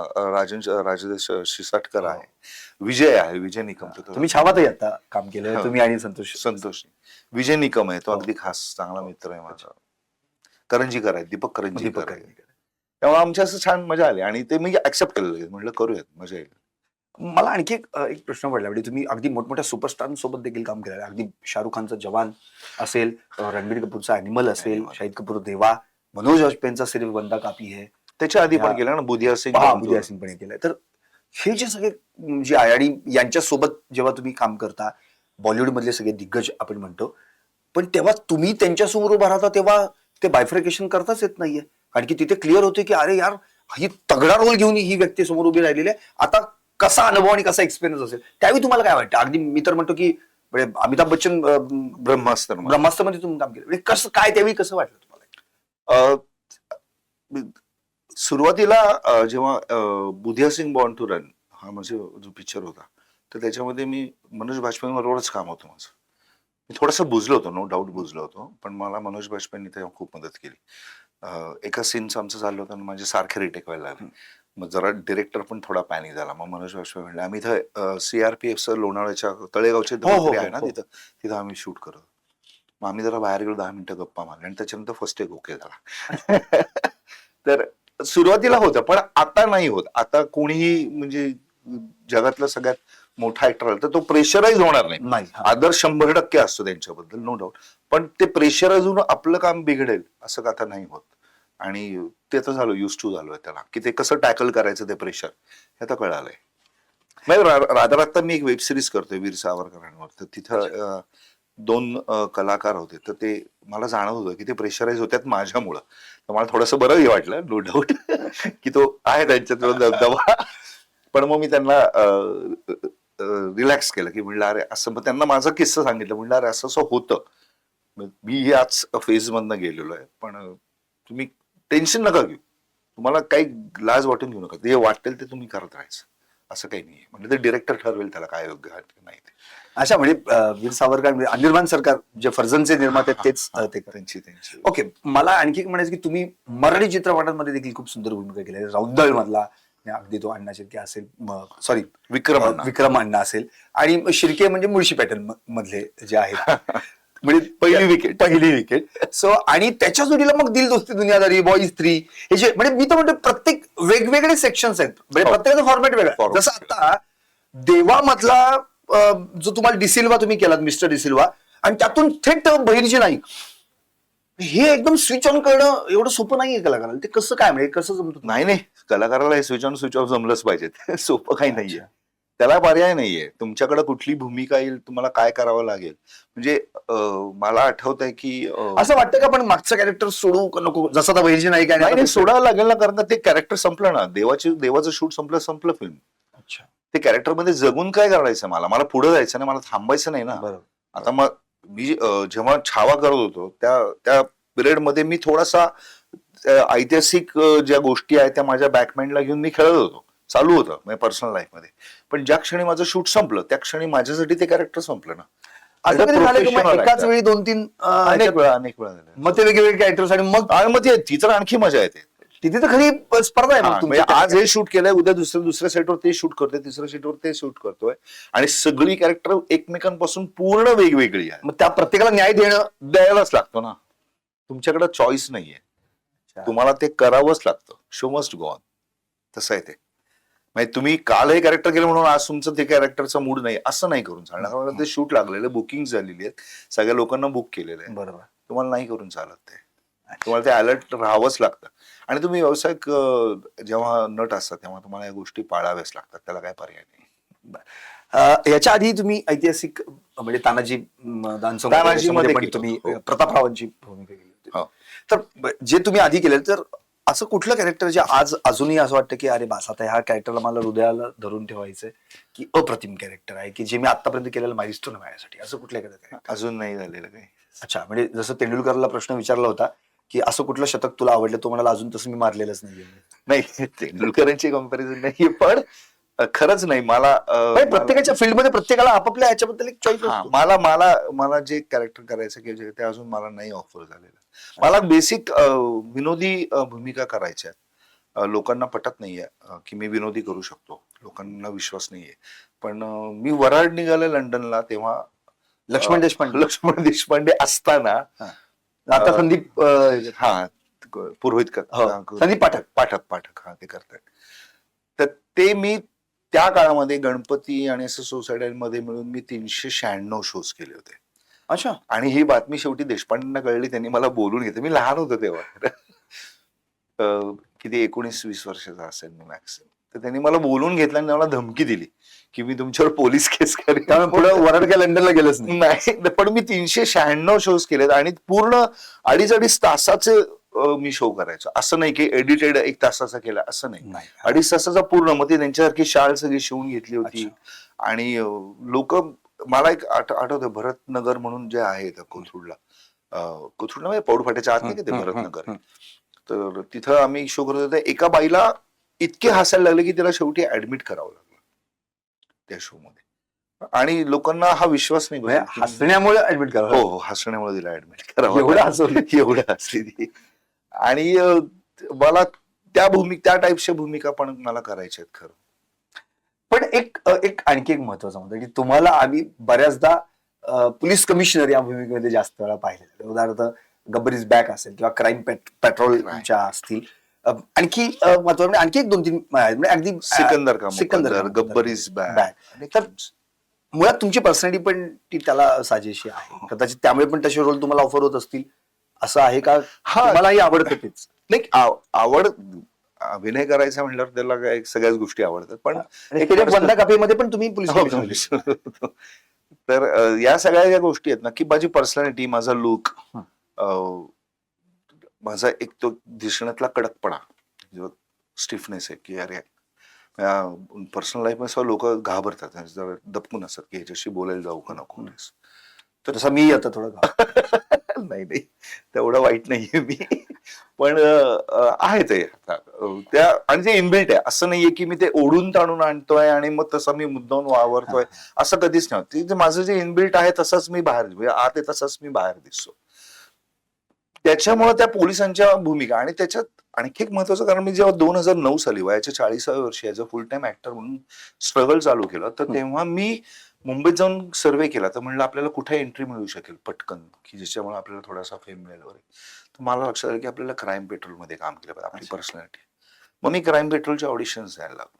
राजेश शिसाटकर आहे, विजय आहे, विजय निकम. तुम्ही छावातही आता काम केलं हो. तुम्ही आणि संतोष. विजय निकम आहे, तो हो. अगदी खास चांगला मित्र आहे माझा. करंजीकर आहे, दीपक करंजीकर आहे. दीपक. तेव्हा आमची असं छान मजा आली आणि ते मी ऍक्सेप्ट केलं, म्हणलं करूयात, मजा येईल. मला आणखी एक प्रश्न पडला, म्हणजे तुम्ही अगदी मोठमोठ्या सुपरस्टारांसोबत देखील काम केलं, अगदी शाहरुख खानचा जवान असेल, रणबीर कपूरचा ॲनिमल असेल, शाहिद कपूर देवा, मनोज वाजपेयींचा सिर्फ बंदा काफी है, त्याच्या आधी पण या- केलं ना, बुधिया सिंग. बुधिया सिंग पण केलंय. तर हे जे सगळे जे आहे आणि यांच्यासोबत जेव्हा तुम्ही काम करता, बॉलिवूड मधले सगळे दिग्गज आपण म्हणतो, पण तेव्हा तुम्ही त्यांच्यासमोर उभा राहता तेव्हा ते बायफ्रिकेशन करताच येत नाहीये. कारण की तिथे क्लिअर होते की अरे यार, ही तगडा रोल घेऊन ही व्यक्ती समोर उभी राहिलेली आहे. आता कसा अनुभव आणि कसा एक्सपिरियन्स असेल त्यावेळी तुम्हाला काय वाटतं? अगदी मी तर म्हणतो की म्हणजे अमिताभ बच्चन ब्रह्मास्त्रमध्ये तुम्ही काम केलं, म्हणजे कसं काय त्यावेळी कसं वाटलं तुम्हाला? सुरुवातीला जेव्हा Budhia Singh born to run हा म्हणजे जो पिक्चर होता, तर त्याच्यामध्ये मी मनोज बाजपेयी बरोबरच काम होतं माझं. मी थोडंसं बुजलो होतो, नो डाऊट बुजलो होतो, पण मला मनोज बाजपेयींनी तेव्हा खूप मदत केली. एका सीनचं आमचं झालं होतं आणि माझे सारखे रिटेक व्हायला लागले. मग जरा डिरेक्टर पण थोडा पॅनिक झाला. मग मनोज बाजपेयी म्हणले, आम्ही इथं सीआरपीएफचं लोणावळ्याच्या तळेगावचे आहे ना, तिथं आम्ही शूट करतो. मग आम्ही जरा बाहेर गेलो, 10 मिनिटं गप्पा मारल्या आणि त्याच्यानंतर फर्स्ट टेक ओके झाला. तर सुरुवातीला होतं, पण आता नाही होत. आता कोणीही म्हणजे जगातला सगळ्यात मोठा ऍक्टर आला तर तो प्रेशराईज होणार नाही. नाही. आदर 100% असतो त्यांच्याबद्दल, नो डाऊट. पण ते प्रेशराईज होऊन आपलं काम बिघडेल असं आता नाही होत. आणि ते तर झालं, युज टू झालोय त्याला, की ते कसं टॅकल करायचं ते प्रेशर हे आता कळालंय. राधा आता मी एक वेब सिरीज करतोय वीर सावरकरांवर, तर तिथं 2 कलाकार होते, तर ते मला जाणवत होतं की ते प्रेशराईज होत्यात माझ्यामुळं. तर मला थोडंसं बरंही वाटलं, नो डाऊट, की तो आहे त्यांच्यात दबदबा. पण मग मी त्यांना रिलॅक्स केलं, की म्हणलं अरे असं, मग त्यांना माझा किस्सा सांगितलं. म्हणलं अरे असं असं होतं, मी याच फेज मधनं गेलेलो आहे, पण तुम्ही टेन्शन नका घेऊ, तुम्हाला काही लाज वाटून घेऊ नका, जे वाटेल ते तुम्ही करत राहायचं, असं काही नाही. म्हणजे ते डिरेक्टर ठरवेल त्याला काय योग्य आहे नाही ते. अशा म्हणजे वीर सावरकर म्हणजे अनिर्बाण सरकार जे फर्जनचे निर्माते तेच ते करतात. त्यांची ओके, मला आणखी म्हणायचं की तुम्ही मराठी चित्रपटांमध्ये देखील खूप सुंदर भूमिका केली. रौद्दळ मधला अगदी तो अण्णा शिर्के असेल, सॉरी विक्रम अण्णा असेल, आणि शिर्के म्हणजे मुळशी पॅटर्न मधले जे आहेत. म्हणजे पहिली विकेट. सो आणि त्याच्या जोडीला मग दिल दोस्ती दुनियादारी, बॉईज 3, हे जे म्हणजे मी तर म्हणतो प्रत्येक वेगवेगळे सेक्शन्स आहेत, म्हणजे प्रत्येकाचा फॉर्मॅट वेगळा. जसं आता देवामधला जो तुम्हाला डिसिल्वा तुम्ही केलात, मिस्टर डिसिल्वा, आणि त्यातून थेट बहिर्जी नाईक, हे एकदम स्विच ऑन करणं एवढं सोपं नाहीये कलाकाराला. ते कसं काय म्हणजे कसं जमतं? नाही, कलाकाराला हे स्विच ऑन स्विच ऑफ जमलंच पाहिजे. सोपं काही नाहीये, त्याला पर्याय नाहीये. तुमच्याकडे कुठली भूमिका येईल, तुम्हाला काय करावं लागेल. म्हणजे मला आठवतंय की असं वाटतं का पण मागचं कॅरेक्टर सोडू का नको, जसं आता बहिर्जी नाईक आहे? नाही, सोडावं लागेल ना, कारण का ते कॅरेक्टर संपलं ना, देवाचं शूट संपलं फिल्म. अच्छा, ते कॅरेक्टर मध्ये जगून काय करायचं, मला पुढे जायचं नाही, मला थांबायचं नाही ना. बरोबर. आता मग मी जेव्हा छावा करत होतो त्या पिरियड मध्ये मी थोडासा ऐतिहासिक ज्या गोष्टी आहेत त्या माझ्या बॅकमॅनला घेऊन मी खेळत होतो, चालू होतं माझ्या पर्सनल लाईफ मध्ये. पण ज्या क्षणी माझं शूट संपलं त्या क्षणी माझ्यासाठी ते कॅरेक्टर संपलं ना. असं कधी झालं की मग एकाच वेळी 2-3 अनेक वेळा झालं. मग ते वेगवेगळे कॅरेक्टर्स, आणि मग ती तर आणखी मजा येते. तिथे तर खरी स्पर्धा आहे. मग म्हणजे आज हे शूट केलंय, उद्या दुसऱ्या सेटवर ते शूट करतोय, तिसऱ्या सेटवर ते शूट करतोय, आणि सगळी कॅरेक्टर एकमेकांपासून पूर्ण वेगवेगळी आहे. मग त्या प्रत्येकाला न्याय द्यायलाच लागतो ना, तुमच्याकडे चॉईस नाहीये, तुम्हाला ते करावंच लागतं. शो मस्ट गो ऑन, तसं आहे ते. म्हणजे तुम्ही काल हे कॅरेक्टर केलं म्हणून आज तुमचं ते कॅरेक्टरचा मूड नाही असं नाही करून चालणार. कारण ते शूट लागलेले, बुकिंग झालेली आहेत, सगळ्या लोकांना बुक केलेलं आहे. बरोबर, तुम्हाला नाही करून चालत ते, तुम्हाला ते अलर्ट राहावंच लागतं. आणि तुम्ही व्यावसायिक जेव्हा नट असतात तेव्हा तुम्हाला या गोष्टी पाळाव्याच लागतात, त्याला काय पर्याय नाही. याच्या आधी तुम्ही ऐतिहासिक म्हणजे तानाजी मध्ये पण तुम्ही प्रतापरावांची भूमिका केली होती. तर जे तुम्ही आधी केलं, तर असं कुठलं कॅरेक्टर जे आज अजूनही असं वाटतं की अरे बास, आता ह्या कॅरेक्टरला मला हृदयाला धरून ठेवायचंय, की अप्रतिम कॅरेक्टर आहे, की जे मी आतापर्यंत केलेलं माइलस्टोन आहे माझ्यासाठी, असं कुठल्या कॅरेक्टर? अजून नाही झालेलं काही. अच्छा, म्हणजे जसं तेंडुलकरला प्रश्न विचारला होता की असं कुठलं शतक तुला आवडलं, तो म्हणाला अजून तसं मी मारलेलंच नाहीये. नाही, तेंडुलकरांची कंपॅरिझन नाही, पण खरंच नाही. मला प्रत्येकाच्या फील्डमध्ये प्रत्येकाला आपापल्या ह्याच्याबद्दल एक चॉईस असतो. मला जे कॅरेक्टर करायचं की ते अजून मला नाही ऑफर झालेलं. मला बेसिक विनोदी भूमिका करायच्या. लोकांना पटत नाहीये की मी विनोदी करू शकतो, लोकांना विश्वास नाहीये. पण मी वराड निघाले लंडनला तेव्हा लक्ष्मण देशपांडे असताना, आता संदीप पुरोहित संदीप पाठक ते करतात. तर ते मी त्या काळामध्ये गणपती आणि असं सोसायट्यांमध्ये मिळून मी 396 शोज केले होते. अच्छा, आणि ही बातमी शेवटी देशपांडेंना कळली, त्यांनी मला बोलून घेतलं. मी लहान होतो तेव्हा, किती 19-20 वर्षाचा असेल मी मॅक्सिमम. तर त्यांनी मला बोलून घेतलं आणि मला धमकी दिली की मी तुमच्यावर पोलीस केस करेन. त्यामुळे पुढे वराड काय लंडनला गेलंच नाही. नाही, पण मी 396 शोज केलेत आणि पूर्ण 2.5 तासाचे मी शो करायचो. असं नाही की एडिटेड 1 तासाचा केला असं नाही. 2.5 तासाचा पूर्ण. मग ती त्यांच्यासारखी शाल सगळी शिवून घेतली होती. आणि लोक, मला एक आठवतं भरतनगर म्हणून जे आहे कोथरूडला, कोथरूडला म्हणजे पौडफाट्याच्या आत नाही का ते भरतनगर, तर तिथं आम्ही शो करत होतो. एका बाईला इतके हसायला लागले की तिला शेवटी ऍडमिट करावं लागलं त्या शो मध्ये. आणि लोकांना हा विश्वास नाही बसला की- हसण्यामुळे ऍडमिट करा. हो, हसण्यामुळे तिला ऍडमिट करावं एवढं लागलं. हसवलं. एवढं हसली ती. आणि मला त्या टाईपच्या भूमिका पण मला करायच्या आहेत खरं. पण एक आणखी एक महत्वाचा मुद्दा की तुम्हाला आम्ही बऱ्याचदा पोलीस कमिशनर या भूमिकेमध्ये जास्त वेळा पाहिलेलं आहे. उदाहरणार्थ गब्बर इज बॅक असेल किंवा क्राईम पेट्रोलच्या असतील. आणखी महत्वाचं म्हणजे आणखी एक 2-3 आहेत. म्हणजे अगदी सिकंदर का सिकंदर मुकद्दर, का गब्बर इज बॅक. बॅक. तर मुळात तुमची पर्सनॅलिटी पण ती त्याला साजेशी आहे. कदाचित त्यामुळे पण तसे रोल तुम्हाला ऑफर होत असतील असं आहे का? हा. मलाही आवडतं तेच. नाही, आवड अभिनय करायचा म्हटल्यावर त्याला काय सगळ्याच गोष्टी आवडतात. पण एक बंदा काफेमध्ये पण तुम्ही पोलीस हो, कमिशनर. तर या सगळ्या ज्या गोष्टी आहेत ना, की माझी पर्सनॅलिटी, माझा लुक, माझा एक तो दिसण्यातला कडकपणा, जो स्टिफनेस आहे की अरे पर्सनल लाईफ मध्ये लोक घाबरतात, जरा दबकून असतात की ह्याच्याशी बोलायला जाऊ का नको. तर तसं मी आता थोडं नाही, तेवढं वाईट नाहीये मी. पण आहे ते त्या, आणि ते इनबिल्ट आहे. असं नाहीये की मी ते ओढून ताणून आणतोय आणि मग तसं मी मुद्दाम वावरतोय, असं कधीच नाही. ते माझं जे इनबिल्ट आहे तसंच मी बाहेर, म्हणजे आत आहे तसंच मी बाहेर दिसतो. त्याच्यामुळे त्या पोलिसांच्या भूमिका, आणि त्याच्यात आणखी एक महत्वाचं कारण, मी जेव्हा 2009 साली वयाच्या 40व्या वर्षी as a full time actor म्हणून स्ट्रगल चालू केलं, तर तेव्हा मी मुंबईत जाऊन सर्वे केला. तर म्हणलं आपल्याला कुठे एंट्री मिळू शकेल पटकन की ज्याच्यामुळे आपल्याला थोडासा फेम मिळेल वगैरे. तर मला लक्षात आलं की आपल्याला क्राईम पेट्रोलमध्ये काम केलं पाहिजे, आपली पर्सनॅलिटी. मग मी क्राईम पेट्रोलचे ऑडिशन्स द्यायला लागलो.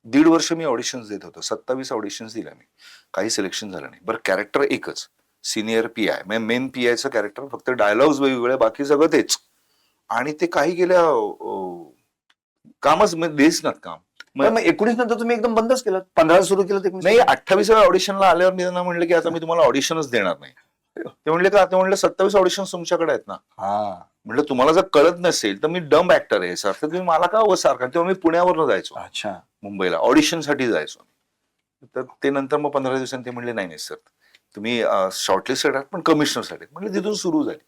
1.5 वर्ष मी ऑडिशन्स देत होतो. 27 ऑडिशन्स दिल्या मी. काही सिलेक्शन झालं नाही. बरं, कॅरेक्टर एकच, सिनियर पीआय, म्हणजे मेन पीआयचं कॅरेक्टर, फक्त डायलॉग्स वेगवेगळे, बाकी सगळं तेच. आणि ते काही गेल्या कामच देच ना काम. मग 19 नंतर तुम्ही एकदम बंदच केलं, 15 सुरू केलं ते नाही, 28व्या ऑडिशनला आल्यावर मी त्यांना म्हणलं की आता मी तुम्हाला ऑडिशनच देणार नाही. ते म्हणले का? ते म्हणलं 27 ऑडिशन तुमच्याकडे आहेत ना. म्हणलं तुम्हाला जर कळत नसेल तर मी डंब ऍक्टर आहे सर, तर तुम्ही मला का सारखा. तेव्हा मी पुण्यावरनं जायचो मुंबईला ऑडिशनसाठी जायचो. तर ते नंतर मग 15 दिवसांनी ते म्हणले नाही सर, तुम्ही शॉर्टलिस्टेड आहात पण कमिशनरसाठी. म्हणजे तिथून सुरू झाली.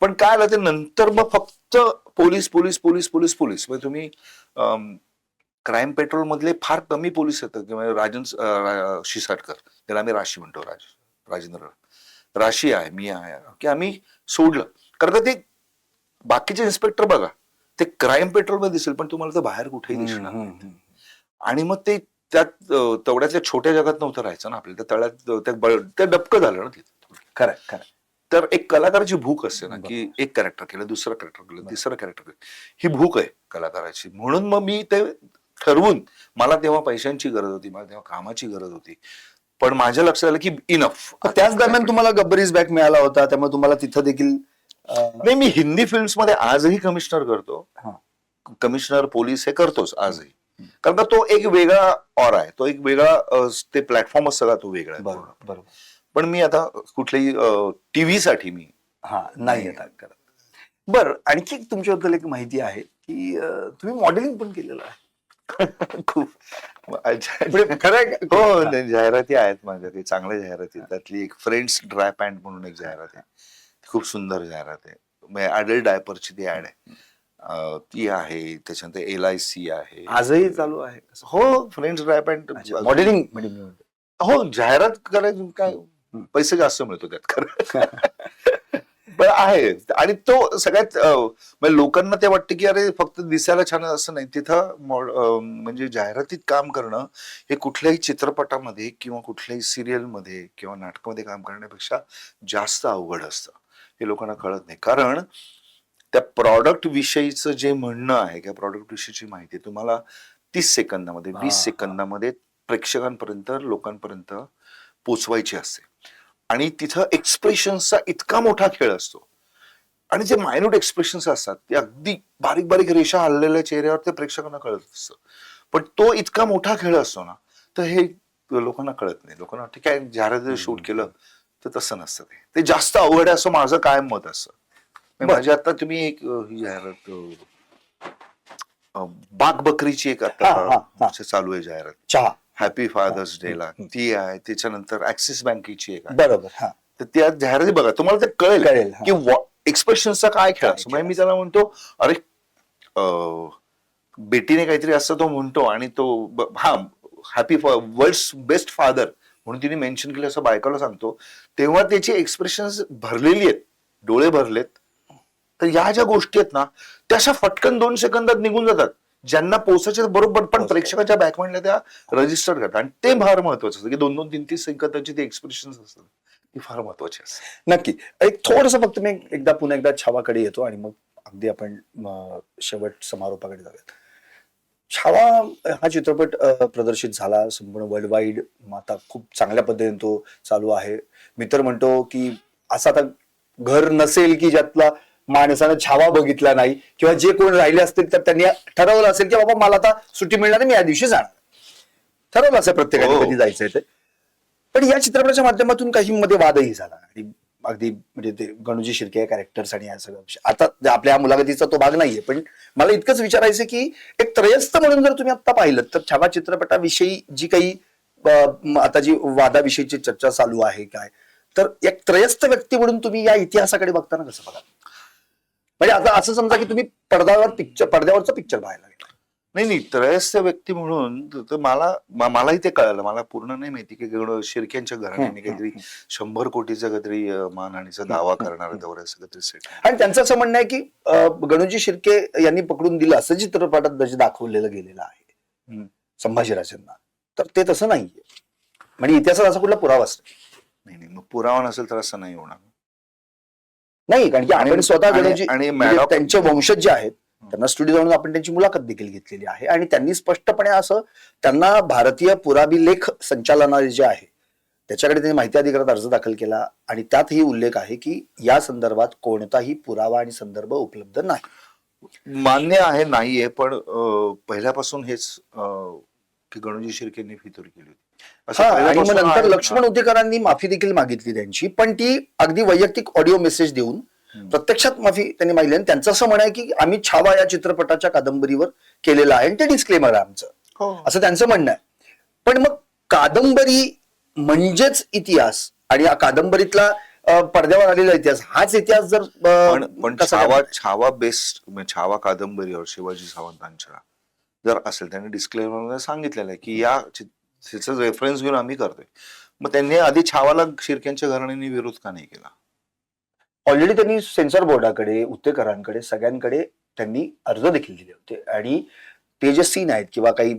पण काय आलं ते नंतर, मग फक्त police police police police police. म्हणजे तुम्ही क्राईम पेट्रोल मधले फार कमी पोलीस येतात, किंवा राजन शिसाटकर, त्याला आम्ही राशी म्हणतो, राजेंद्र राशी आहे, मी आहे, की आम्ही सोडलं. कारण ते बाकीचे इन्स्पेक्टर बघा, ते क्राईम पेट्रोल मध्ये दिसेल पण तुम्हाला तर बाहेर कुठेही दिसणार नाही. आणि मग ते त्यात तेवढ्याच्या छोट्या जगात नव्हतं राहायचं ना आपल्याला, त्या तळ्यात ते डबकं झालं ना तिथे. खरं. तर एक कलाकाराची भूक असते ना, की एक कॅरेक्टर केलं, दुसरं कॅरेक्टर केलं, तिसरं कॅरेक्टर केलं. ही भूक आहे कलाकाराची. म्हणून मग मी ते ठरवून, मला तेव्हा पैशांची गरज होती, मला तेव्हा कामाची गरज होती, पण माझ्या लक्षात आलं की इनफ. त्याच दरम्यान तुम्हाला गब्बर इज बॅक मिळाला होता, त्यामुळे तुम्हाला तिथं देखील नाही, मी हिंदी फिल्म्स मध्ये आजही कमिशनर करतो. कमिशनर पोलीस हे करतोच आजही. कारण का तो एक वेगळा ऑरा आहे, तो एक वेगळा ते प्लॅटफॉर्मच सगळा तो वेगळा आहे. बरोबर. पण मी आता कुठल्याही टीव्ही साठी मी नाही आता करत. बरं, आणखी तुमच्याबद्दल एक माहिती आहे की तुम्ही मॉडेलिंग पण केलेलं आहे. खूप खरं हो, जाहिराती आहेत माझ्या, काही चांगल्या जाहिराती. त्यातली एक फ्रेंड्स ड्राय पॅन्ट म्हणून एक जाहिरात आहे, खूप सुंदर जाहिरात आहे. अडल्ट डायपरची ती ऍड आहे, ती आहे. त्याच्यानंतर LIC आहे, आजही चालू आहे. हो, फ्रेंड्स ड्राय पॅन्ट मॉडेलिंग. हो, जाहिरात करायचं काय, पैसे जास्त मिळतो त्यात खरं. पण आहे. आणि तो सगळ्यात म्हणजे लोकांना ते वाटतं की अरे फक्त दिसायला छान असं नाही. तिथं म्हणजे जाहिरातीत काम करणं हे कुठल्याही चित्रपटामध्ये किंवा कुठल्याही सिरियलमध्ये किंवा नाटकामध्ये काम करण्यापेक्षा जास्त अवघड असतं. हे लोकांना कळत नाही. कारण त्या प्रॉडक्ट विषयीचं जे म्हणणं आहे किंवा प्रॉडक्ट विषयीची माहिती तुम्हाला 30 सेकंदामध्ये 20 सेकंदामध्ये प्रेक्षकांपर्यंत, लोकांपर्यंत पोचवायची असते. आणि तिथं एक्सप्रेशन्सचा इतका मोठा खेळ असतो, आणि जे मायन्यूट एक्सप्रेशन्स असतात ते अगदी बारीक बारीक रेषा हललेल्या चेहऱ्यावर ते प्रेक्षकांना कळत असतं. पण तो इतका मोठा खेळ असतो ना, तर हे लोकांना कळत नाही. लोकांना वाटतं काय जाहिरात शूट केलं तर तसं नसतं. ते जास्त अवघड आहे असं माझं कायम मत असतं. बरं. माझी आता तुम्ही एक ही जाहिरात बाग बकरीची एक हा, हा, आता हा. चालू आहे जाहिरात चहा. हॅपी फादर्स डे ला, ती आहे. त्याच्यानंतर ऍक्सिस बँकेची एक आहे. बरोबर. हा. तर त्या जाहिराती बघा, तुम्हाला ते कळेल कळेल, हा. की एक्सप्रेशनचा काय खेळ काय असतो. खेळ म्हणजे मी त्याला म्हणतो, अरे बेटीने काहीतरी असं तो म्हणतो आणि तो हा हॅपी वर्ल्ड्स बेस्ट फादर म्हणून तिने मेन्शन केलं असं बायकोला सांगतो, तेव्हा त्याची एक्सप्रेशन भरलेली आहेत, डोळे भरलेत. तर या ज्या गोष्टी आहेत ना, त्या अशा फटकन 2 सेकंदात निघून जातात. ज्यांना पोचायचे बरोबर, पण प्रेक्षकाच्या बॅकमाइंडला त्या रजिस्टर करतात. आणि ते फार महत्वाचं असतं की 2-2, 3-3 सेकंदाची ते एक्सप्रेशन असतात, ती फार महत्वाची असतात. नक्की. एक थोडस फक्त मी पुन्हा एकदा छावाकडे येतो आणि मग अगदी आपण शेवट समारोपाकडे जाऊयात. छावा हा चित्रपट प्रदर्शित झाला संपूर्ण वर्ल्ड वाईड. आता खूप चांगल्या पद्धतीने तो चालू आहे. मी तर म्हणतो की असं आता घर नसेल की ज्यातला माणसानं छावा बघितला नाही, किंवा जे कोण राहिले असतील तर त्यांनी ठरवलं असेल की बाबा मला आता सुट्टी मिळणार आहे, मी या दिवशी जाणार. ठरवलं असेल प्रत्येकाने हो. कधी जायचंय ते. पण या चित्रपटाच्या माध्यमातून काही मध्ये वादही झाला आणि अगदी म्हणजे ते गणूजी शिर्के कॅरेक्टर्स आणि या सगळं विषय. आता आपल्या या मुलाखतीचा तो भाग नाहीये, पण मला इतकंच विचारायचं की एक त्रयस्थ म्हणून जर तुम्ही आता पाहिलं तर छावा चित्रपटाविषयी जी काही आता जी वादाविषयीची चर्चा चालू आहे काय, तर एक त्रयस्थ व्यक्ती म्हणून तुम्ही या इतिहासाकडे बघताना कसं बघा? म्हणजे आता असं समजा की तुम्ही पडद्यावरचा पिक्चर पाहायला गेला. नाही, त्रयस्थ व्यक्ती म्हणून तर मलाही ते कळालं. मला पूर्ण नाही माहिती की शिर्क्यांच्या घराण्याने काहीतरी 100 कोटीचा काहीतरी मानहानीचा दावा करणार तेवढ्याचं काहीतरी सेट. आणि त्यांचं असं म्हणणं आहे की गणूजी शिर्के यांनी पकडून दिलं असं चित्रपटात दाखवलेलं गेलेलं आहे संभाजीराजांना, तर ते तसं नाहीये. म्हणजे इतिहासात असा कुठला पुरावा असतो नाही, मग पुरावा नसेल तर असं नाही होणार. नाही, कारण की आपण स्वतः गणूजी आणि म्हणजे त्यांचे वंशज जे आहेत त्यांना स्टुडिओ जाऊन आपण त्यांची मुलाखत देखील घेतलेली आहे आणि त्यांनी स्पष्टपणे असं त्यांना भारतीय पुराभिलेख संचालनालय जे आहे त्याच्याकडे त्यांनी माहिती अधिकारात अर्ज दाखल केला आणि त्यातही उल्लेख आहे की या संदर्भात कोणताही पुरावा आणि संदर्भ उपलब्ध नाही. मान्य आहे नाहीये, पण पहिल्यापासून हेच की गणूजी शिर्केंनी फितूर केली होती असं आणि मग पहिल्यापासून नंतर आहे. लक्ष्मण उतेकरांनी माफी देखील मागितली त्यांची, पण ती अगदी वैयक्तिक ऑडिओ मेसेज देऊन प्रत्यक्षात माफी त्यांनी मागितली. आणि त्यांचं असं म्हणणं आहे की आम्ही छावा या चित्रपटाच्या कादंबरीवर केलेलं आहे आणि ते डिस्क्लेमर आहे आमचं, हो. असं त्यांचं म्हणणं आहे. पण मग कादंबरी म्हणजेच इतिहास आणि या कादंबरीतला पडद्यावर आलेला इतिहास हाच इतिहास जर पण छावा बेस्ट छावा कादंबरीवर शिवाजी सावंतांच्या जर असेल, त्यांनी डिस्क्लेमर सांगितलेलं आहे की या रेफरन्स घेऊन आम्ही करतोय. मग त्यांनी आधी छावाला शिर्क्यांच्या घराण्यांनी विरोध का नाही केला? ऑलरेडी त्यांनी सेन्सॉर बोर्डाकडे, उत्तेकरांकडे, सगळ्यांकडे त्यांनी अर्ज देखील दिले होते. आणि ते जे सीन आहेत किंवा काही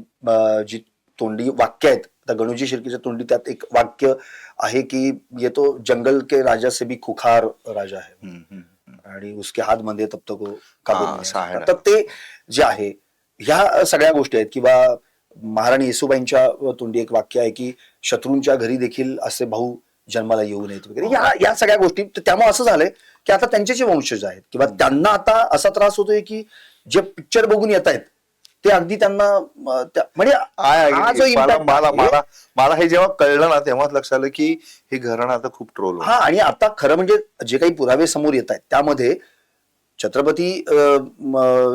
जी तोंडी वाक्य आहेत, आता गणूजी शिर्केच्या तोंडी त्यात एक वाक्य आहे की ये तो जंगल के राजा से भी खुखार राजा है आणि उसके हात मध्ये तब तक तर ते जे आहे ह्या सगळ्या गोष्टी आहेत. किंवा महाराणी येसुबाईंच्या तोंडी एक वाक्य आहे की शत्रूंच्या घरी देखील असे भाऊ जन्माला येऊ नयेत वगैरे. या सगळ्या गोष्टी, त्यामुळे असं झालंय की आता त्यांचे जे वंशज आहेत किंवा त्यांना आता असा त्रास होतोय की जे पिक्चर बघून येत आहेत ते अगदी त्यांना म्हणजे हा जो impact आहे, मला हे जेव्हा कळलं ना तेव्हाच लक्षात आलं की हे घराणं आता खूप ट्रोल. हा, आणि आता खरं म्हणजे जे काही पुरावे समोर येत आहेत त्यामध्ये छत्रपती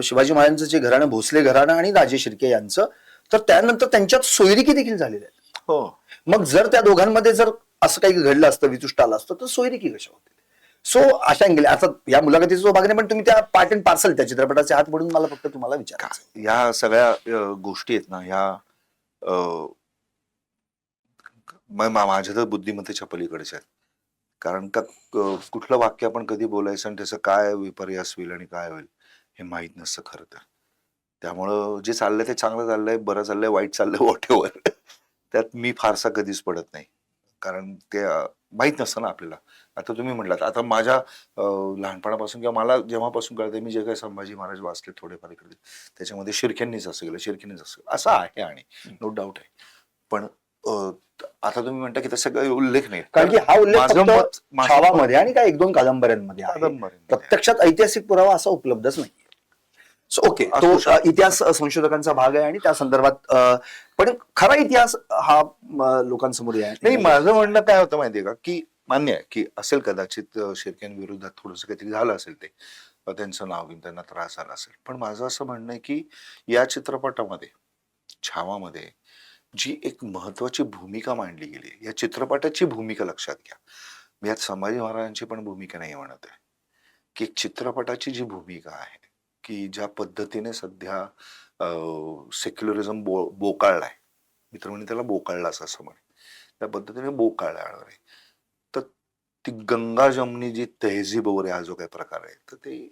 शिवाजी महाराजांचं जे घराणं, भोसले घराणं आणि राजे शिर्के यांचं, तर त्यानंतर त्यांच्यात सोयरिकी देखील झालेल्या आहेत. हो. मग जर त्या दोघांमध्ये जर असं काही घडलं असतं, वितुष्ट आलं असतं, तर सोयरिकी कशा होते? सो अशा गेले. आता या मुलाखतीचा जो भाग नाही, पण तुम्ही त्या पार्ट अँड पार्सल त्या चित्रपटाचे हात म्हणून मला फक्त तुम्हाला विचारायचं, या सगळ्या गोष्टी आहेत ना, ह्या माझ्या तर बुद्धिमत्तेच्या पलीकडच्या आहेत. कारण का कुठलं वाक्य आपण कधी बोलायचं आणि त्याचं काय विपर्यास होईल आणि काय होईल हे माहित नसतं खरं तर. त्यामुळं जे चाललंय ते चांगलं चाललंय, बरं चाललंय, वाईट चाललंय, वॉट एव्हर, त्यात मी फारसा कधीच पडत नाही. कारण ते माहित नसतं ना आपल्याला. आता तुम्ही म्हटलात, आता माझ्या लहानपणापासून किंवा मला जेव्हापासून कळतंय, मी जे काही संभाजी महाराज वाचले थोडेफार इकडे, त्याच्यामध्ये शिर्क्यांनीच असं केलं, शिर्क्यांनीच असं केलं असं आहे आणि नो डाऊट आहे. पण आता तुम्ही म्हणता की तसं काही उल्लेख नाही, कारण की हा उल्लेख फक्त छावामध्ये आणि काय 1-2 कादंबऱ्यांमध्ये आहे. कादंबरी प्रत्यक्षात ऐतिहासिक पुरावा असा उपलब्धच नाही. सो ओके, असू तो शकतो. इतिहास संशोधकांचा भाग आहे आणि त्या संदर्भात पण खरा इतिहास हा लोकांसमोर नाही, माझं म्हणणं काय होतं माहितीये का, की मान्य आहे की असेल कदाचित शेरक्यांविरोधात थोडंसं काहीतरी झालं असेल, ते त्यांचं नाव घेऊन त्यांना त्रास झाला असेल. पण माझं असं म्हणणं आहे की या चित्रपटामध्ये, छावामध्ये जी एक महत्वाची भूमिका मांडली गेली, या चित्रपटाची भूमिका लक्षात घ्या. मी यात संभाजी महाराजांची पण भूमिका नाही म्हणत आहे, की एक चित्रपटाची जी भूमिका आहे, की ज्या पद्धतीने सध्या सेक्युलरिझम बोकाळलाय, मित्र म्हणे त्याला बोकाळलास असं म्हणे, त्या पद्धतीने बोकाळला आहे. तर ती गंगा जमनी जी तहजीब वगैरे हा जो काही प्रकार आहे, तर ते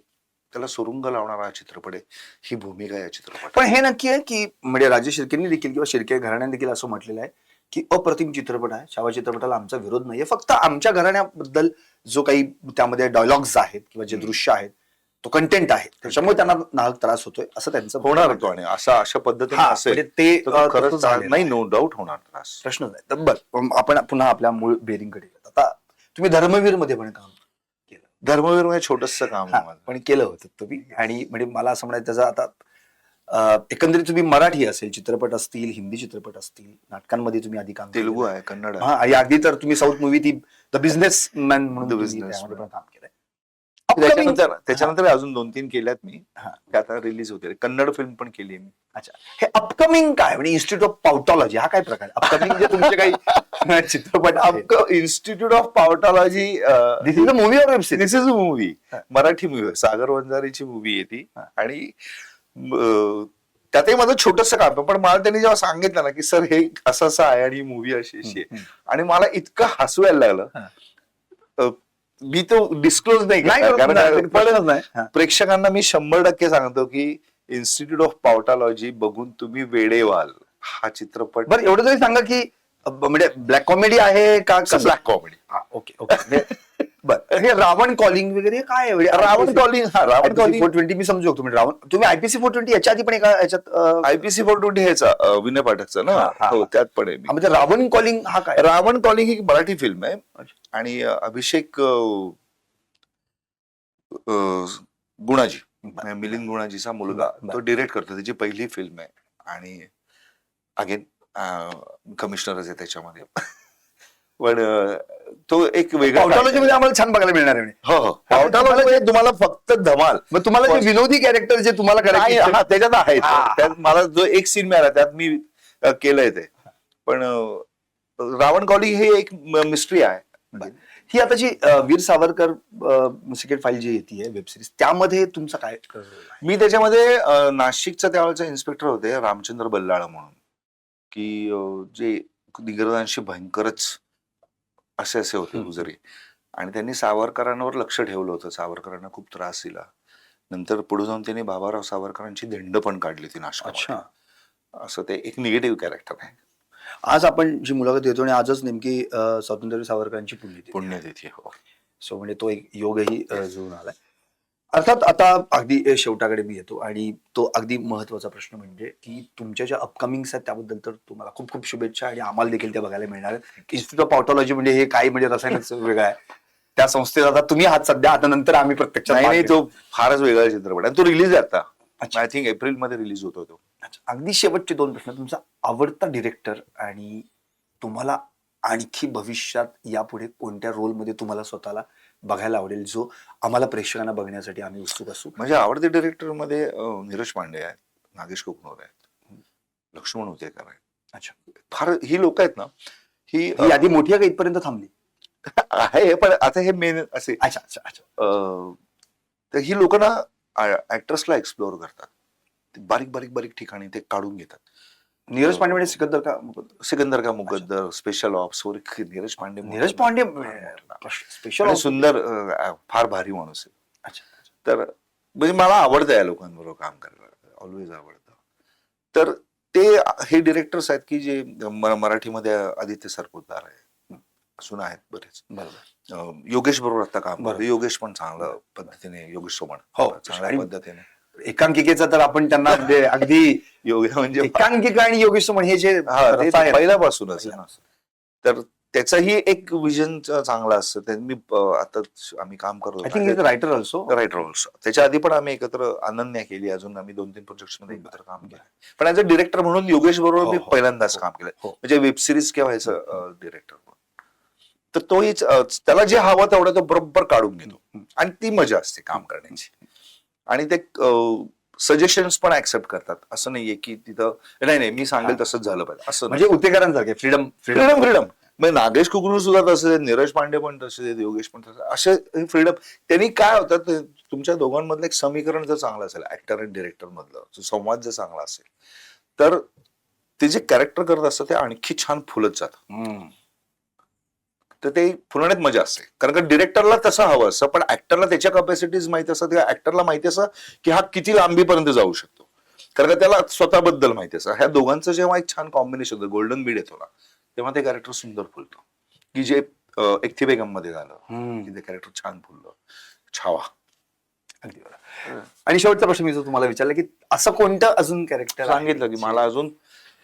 त्याला सुरुंग लावणारा हा चित्रपट आहे, ही भूमिका या चित्रपटात. पण हे नक्की आहे की म्हणजे राजे शिर्केंनी देखील किंवा शिर्के घराण्याने देखील असं म्हटलेलं आहे की अप्रतिम चित्रपट आहे, छावा चित्रपटाला आमचा विरोध नाहीये, फक्त आमच्या घराण्याबद्दल जो काही त्यामध्ये डायलॉग्स आहेत किंवा जे दृश्य आहेत, तो कंटेंट आहे, त्याच्यामुळे त्यांना नाहक त्रास होतोय असं त्यांचं होणार म्हणणं तो, आहे. आणि अशा पद्धतीने हा, असेल म्हणजे ते तर तो खरंच तसं झालेलं नाही, आहे. नो डाऊट होणार त्रास. प्रश्नच नाही. तर बरं, आपण पुन्हा आपल्या मूळ बेरिंगकडे येऊयात. आता तुम्ही धर्मवीर मध्ये पण काम केलं, धर्मवीर म्हणजे छोटंसं काम हा, आहे माझं. पण केलं होतं तुम्ही, आणि म्हणजे मला असं म्हणायचं त्याचा आता एकंदरीत तुम्ही मराठी असेल चित्रपट असतील, हिंदी चित्रपट असतील, नाटकांमध्ये तुम्ही आधी काम तेलुगू केलेलं आहे, कन्नड आहे. हा, आणि अगदी तर तुम्ही साऊथ मूवी ती द बिझनेस मॅन म्हणून The तुम्ही Businessman. त्यामध्ये पण काम केलंय. Upcoming- त्याच्यानंतर अजून 2-3 केल्यात मी, हा. ते आता रिलीज होते. कन्नड फिल्म पण केली मी. अच्छा, हे अपकमिंग काय म्हणजे इन्स्टिट्यूट ऑफ पाउटॉलॉजी हा काय प्रकार? अपकमिंग जे तुमचे काही चित्रपट institute of Pavtology, this is a movie or web series? This is a movie, हा. मराठी मूवी, सागर वंजारीची मूवी आहे ती. हा. आणि त्यातही माझं छोटंसं काम आहे, पण मला त्यांनी जेव्हा सांगितलं ना की सर हे असं असं आहे आणि ही मूवी अशी अशी आहे, आणि मला इतकं हसू यायला लागलं, मी तो डिस्क्लोज नाही करणार, कारण प्रेक्षकांना मी 100% सांगतो की इन्स्टिट्यूट ऑफ पावटॉलॉजी बघून तुम्ही वेडे व्हाल. हा चित्रपट बरं, एवढं तरी सांगा की म्हणजे ब्लॅक कॉमेडी आहे का कसं? Black comedy. Okay okay. बरं, हे रावण कॉलिंग वगैरे काय आहे? रावण कॉलिंग, हा रावण कॉलिंग 420 मी समजू शकतो. म्हणजे रावण, तुम्ही आयपीसी 420 याच्या आधी पण एका याच्यात IPC 420 ह्याचा विनय पाठकचा ना, हा, हा. हो त्यात पण आहे मी. म्हणजे रावण कॉलिंग हा काय? रावण कॉलिंग ही मराठी फिल्म आहे, आणि अभिषेक गुणाजी, मिलिंद गुणाजीचा मुलगा बरं. तो डिरेक्ट करतो, त्याची पहिली फिल्म आहे, आणि अगेन कमिशनरच आहे त्याच्यामध्ये. पण तो एक वेगळा पावटॉलॉजी मध्ये आम्हाला छान बघायला मिळणार आहे. हो हो, पावटॉलॉजी म्हणजे तुम्हाला फक्त धमाल. मग तुम्हाला जे विनोदी कॅरेक्टर जे तुम्हाला नाही, करायचे, हा, त्याच्यात आहे. हा. त्यात मला जो एक सीन मिळाला त्यात मी केलंय ते. पण रावण कॉलिंग हे एक मिस्ट्री आहे. ही आता जी वीर सावरकर सिक्रेट फाईल जी येते वेब सिरीज, त्यामध्ये तुमचा काय role आहे? मी त्याच्यामध्ये नाशिकचा त्यावेळेचा इन्स्पेक्टर होते रामचंद्र बल्लाळ म्हणून, की जे इंग्रजांशी भयंकरच असे होते गुजरी, आणि त्यांनी सावरकरांवर लक्ष ठेवलं होतं. सावरकरांना खूप त्रास दिला. नंतर पुढे जाऊन त्यांनी बाबाराव सावरकरांची धिंड पण काढली ती नाशकामध्ये. असं ते एक निगेटिव्ह कॅरेक्टर आहे. आज आपण जी मुलाखत देतो आणि आजच नेमकी स्वातंत्र्य सावरकरांची पुण्यतिथी. हो. सो म्हणजे तो एक योगही जुळून आलाय. अर्थात आता अगदी शेवटाकडे मी येतो, आणि तो अगदी महत्वाचा प्रश्न म्हणजे की तुमच्या ज्या अपकमिंग्स आहेत त्याबद्दल तर तुम्हाला खूप खूप शुभेच्छा, आणि आम्हाला देखील त्या बघायला मिळणार आहेत. इन्स्टिट्यूट ऑफ पावटॉलॉजी म्हणजे हे काय म्हणजे रसायनच वेगळं आहे. त्या संस्थेत आता तुम्ही आहात सध्या, आता नंतर आम्ही प्रत्यक्षात नाही, भाग तो फारच वेगळा चित्रपट आहे. तो रिलीज आहे आता, अच्छा. आय थिंक एप्रिल मध्ये रिलीज होतो तो. अच्छा, अगदी शेवटचे 2 प्रश्न. तुमचा आवडता डिरेक्टर, आणि तुम्हाला आणखी भविष्यात यापुढे कोणत्या रोलमध्ये तुम्हाला स्वतःला बघायला आवडेल, जो आम्हाला प्रेक्षकांना बघण्यासाठी आम्ही उत्सुक असू? म्हणजे आवडते डिरेक्टर मध्ये नीरज पांडे आहेत, नागेश कोकणोर आहेत, लक्ष्मण उतेकर आहेत. अच्छा, फार ही लोक आहेत ना, ही ही यादी मोठी आहे का इथपर्यंत थांबली? आहे, पण आता हे मेन असे, अच्छा अच्छा अच्छा. तर ही लोक ना ऍक्टर्सला एक्सप्लोअर करतात. ते बारीक बारीक बारीक ठिकाणी ते काढून घेतात. नीरज पांडे म्हणजे सिकंदर का सिकंदर का मुकद्दर, स्पेशल ऑप्स वर नीरज पांडे. नीरज पांडे स्पेशल आणि सुंदर, फार भारी माणूस आहे. अच्छा. तर म्हणजे मला आवडतं या लोकांबरोबर काम करायला, ऑलवेज आवडतं. तर ते हे डिरेक्टर्स आहेत की जे मराठीमध्ये आदित्य सरपोतदार आहे, असून आहेत बरेच. बरोबर. योगेश बरोबर आता काम बरोबर. करतो. योगेश पण चांगल्या पद्धतीने, योगेश सोमण हो, चांगल्या आणि पद्धतीने. एकांकिकेचा तर आपण त्यांना म्हणजे अगदी म्हणजे एकांकिका आणि योगेश सोमण हे जे हा, ते रसायन- पहिल्यापासूनच आहे. तर त्याचंही एक विजन चांगलं असतं. मी आता आम्ही काम आय थिंक करतो रायटर ऑल्सो. Write roles. त्याच्या आधी पण आम्ही एकत्र अनन्या केली, अजून आम्ही 2-3 प्रोजेक्ट मध्ये एकत्र काम केलं. पण ऍज अ डिरेक्टर म्हणून योगेश बरोबर मी हो, हो, पहिल्यांदाच हो, काम केलं, हो. म्हणजे वेब सिरीज किंवा ह्याचं डिरेक्टर. तर तोही त्याला जे हवं तेवढं तो बरोबर काढून घेतो आणि ती मजा असते काम करण्याची. आणि ते सजेशन्स पण ऍक्सेप्ट करतात. असं नाहीये की तिथं नाही मी सांगेल तसंच झालं पाहिजे असं म्हणजे उतेकरांसारखे फ्रीडम फ्रीडम फ्रीडम. म्हणजे नागेश कुकनूर सुद्धा तसे, नीरज पांडे पण तसे, योगेश पण तसे, असे फ्रीडम. त्यांनी काय होतं, तुमच्या दोघांमधलं एक समीकरण जर चांगलं असेल, ऍक्टर आणि डिरेक्टर मधलं जो संवाद जर चांगला असेल, तर ते जे कॅरेक्टर करत असतं ते आणखी छान फुलत जातं. तर ते फुलण्यात मजा असते. कारण का डिरेक्टरला तसं हवं असतं, पण ऍक्टरला त्याच्या कॅपॅसिटीज माहिती असतात किंवा ऍक्टरला माहिती असतं की हा किती लांबीपर्यंत जाऊ शकतो. कारण का त्याला स्वतःबद्दल माहिती असतं. ह्या दोघांचं जेव्हा एक छान कॉम्बिनेशन होतं, गोल्डन बीड येतो ना, तेव्हा ते कॅरेक्टर सुंदर फुलतं. की जे एकथी बेगम मध्ये झालं, की ते कॅरेक्टर छान फुललं. छावा. अगदी बरोबर. आणि शेवटचा प्रश्न मी जो तुम्हाला विचारला की असं कोणतं अजून कॅरेक्टर सांगितलं की मला अजून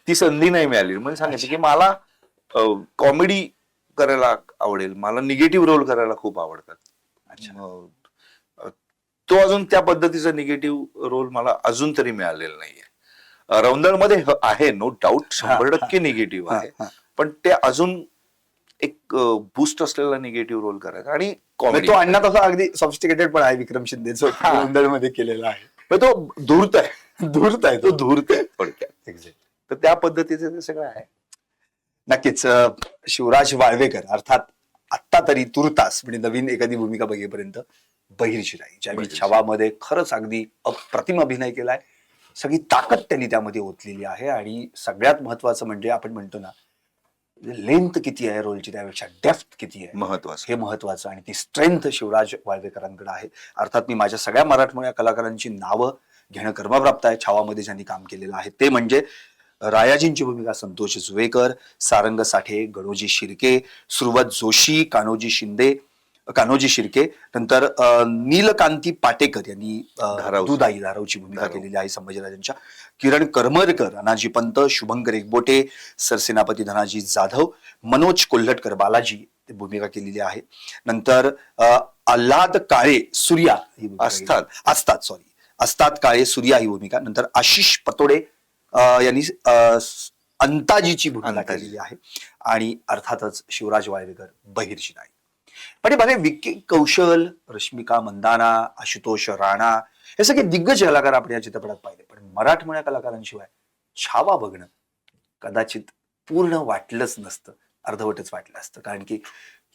ती संधी नाही मिळाली, म्हणजे सांगितलं की मला कॉमेडी करायला आवडेल, मला निगेटिव्ह रोल करायला खूप आवडतात. तो अजून त्या पद्धतीचा निगेटिव्ह रोल मला अजून तरी मिळालेला नाहीये. रौंदळमध्ये आहे, नो डाऊट, 100% निगेटिव्ह आहे, पण ते अजून एक बूस्ट असलेला निगेटिव्ह रोल करायचा. आणि कॉमेडी तो अण्णा तसा अगदी सॉफिस्टिकेटेड पण आहे, विक्रम शिंदेचं मध्ये केलेला आहे. तो धूर्त आहे, धूर्त आहे तो धूर्त आहे थोडक्यात. तर त्या पद्धतीचं ते सगळं आहे. नक्कीच. शिवराज वाळवेकर अर्थात आत्ता तरी तुर्तास म्हणजे नवीन एखादी भूमिका बघेपर्यंत बहिर्जी राई, ज्यावेळी छावामध्ये खरंच अगदी अप्रतिम अभिनय केलाय. सगळी ताकद त्यांनी त्यामध्ये ओतलेली आहे. आणि सगळ्यात महत्वाचं म्हणजे आपण म्हणतो ना, लेंथ किती आहे रोलची त्यापेक्षा डेप्थ किती आहे महत्वाचं, हे महत्वाचं. आणि ती स्ट्रेंथ शिवराज वाळवेकरांकडे आहे. अर्थात मी माझ्या सगळ्या मराठमोळ्या कलाकारांची नावं घेणं कर्मप्राप्त आहे. छावामध्ये ज्यांनी काम केलेलं आहे ते म्हणजे रायाजींची भूमिका संतोष जुवेकर, सारंग साठे, गणोजी शिर्के, सुरवत जोशी, कान्होजी शिर्के, नंतर नीलकांती पाटेकर यांनी दुधाई धारावची भूमिका केलेली आहे संभाजीराजांच्या, किरण करमरकर, अनाजी पंत, शुभंकर एकबोटे, सरसेनापती धनाजी जाधव, मनोज कोल्हटकर, बालाजी भूमिका केलेली आहे. नंतर आल्हाद काळे सूर्या ही असतात काळे सूर्या ही भूमिका. नंतर आशिष पतोडे यांनी अंताजीची भूमिका केलेली आहे. आणि अर्थातच शिवराज वाळवेकर बहिर्जी राई. पण बघा, विक्की कौशल, रश्मिका मंदाना, आशुतोष राणा हे सगळे दिग्गज कलाकार आपण या चित्रपटात पाहिले. पण मराठमोळ्या कलाकारांशिवाय छावा बघणं कदाचित पूर्ण वाटलंच नसतं, अर्धवटच वाटलं असतं. कारण की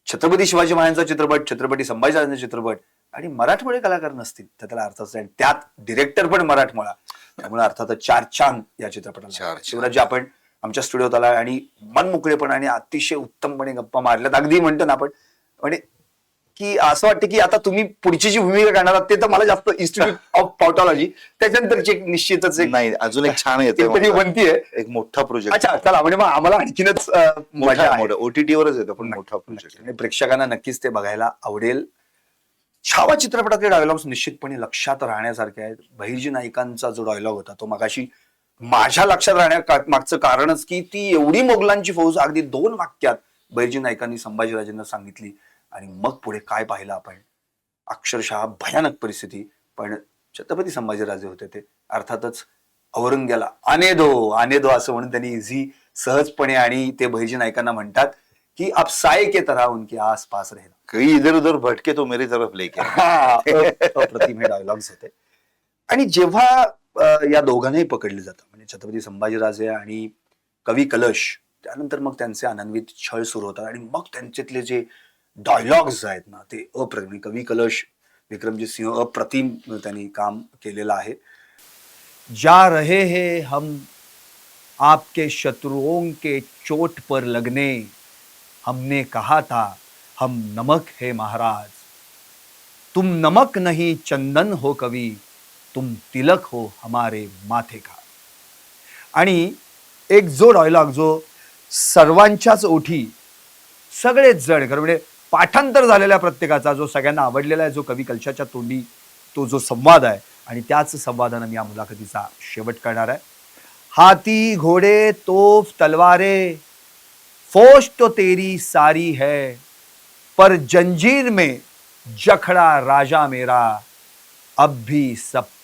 छत्रपती शिवाजी महाराजांचा चित्रपट, छत्रपती संभाजीराजांचा चित्रपट आणि मराठमोळे कलाकार नसतील तर त्याला अर्थच नाही. त्यात डिरेक्टर पण मराठमोळा, त्यामुळे अर्थातच 4 चांद या चित्रपटाला. शिवराजी आपण आमच्या स्टुडिओत आला आणि मनमोकळेपणाने अतिशय उत्तमपणे गप्पा मारल्यात. अगदी म्हणतो ना आपण, म्हणजे की असं वाटतं की आता तुम्ही पुढची जी भूमिका करणार आहात ते तर मला जास्त इन्स्टिट्यूट ऑफ पॉटॉलॉजी त्याच्यानंतरची एक निश्चितच एक नाही, अजून एक छान येते बनतीये, एक मोठा प्रोजेक्ट. अच्छा चला, म्हणजे मग आम्हाला आणखीनच मजा आहे. OTT वरच येतो पण मोठा प्रोजेक्ट. आणि प्रेक्षकांना नक्कीच ते बघायला आवडेल. छावा चित्रपटातले डायलॉग्स निश्चितपणे लक्षात राहण्यासारखे आहेत. बहिर्जी नाईकांचा जो डायलॉग होता तो मगाशी माझ्या लक्षात राहण्या मागचं कारणच की ती एवढी मोगलांची फौज अगदी 2 वाक्यात बहिर्जी नाईकांनी संभाजीराजांना सांगितली. आणि मग पुढे काय पाहिलं आपण, अक्षरशः भयानक परिस्थिती. पण छत्रपती संभाजीराजे होते ते अर्थातच औरंग्याला आने दो असं म्हणून त्यांनी इझी सहजपणे, आणि ते बहिर्जी नाईकांना म्हणतात की आप साये के तरह उनके आसपास रहना, कहीं इधर उधर भटके तो मेरी तरफ लेके. अप्रतिम हे डायलॉग्स होते. आणि जेव्हा या दोघांनाही पकडले जातं, म्हणजे छत्रपती संभाजीराजे आणि कवी कलश, त्यानंतर मग त्यांचे अनन्वित छळ सुरू होतात. आणि मग त्यांच्यातले जे डायलॉग्स आहेत ना ते अप्रतिम. कवी कलश, विक्रमजीत सिंह अप्रतिम त्यांनी काम केलेलं आहे. जा रहे हैं हम आपके शत्रुओं के चोट पर लगने, हमने कहा था हम नमक है महाराज, तुम नमक नहीं चंदन हो कवी, तुम तिलक हो हमारे माथे का. आणि एक जो डायलॉग जो सर्वांच्याच ओठी सगळेच जण, खरं म्हणजे पाठांतर झालेल्या प्रत्येकाचा जो सगळ्यांना आवडलेला आहे, जो कवी कलशाच्या तोंडी तो जो संवाद आहे, आणि त्याच संवादानं मी या मुलाखतीचा शेवट करणार आहे. हाती घोडे तोफ तलवारे फौज तो तेरी सारी है पर जंजीर में जखड़ा राजा मेरा अब भी सब पे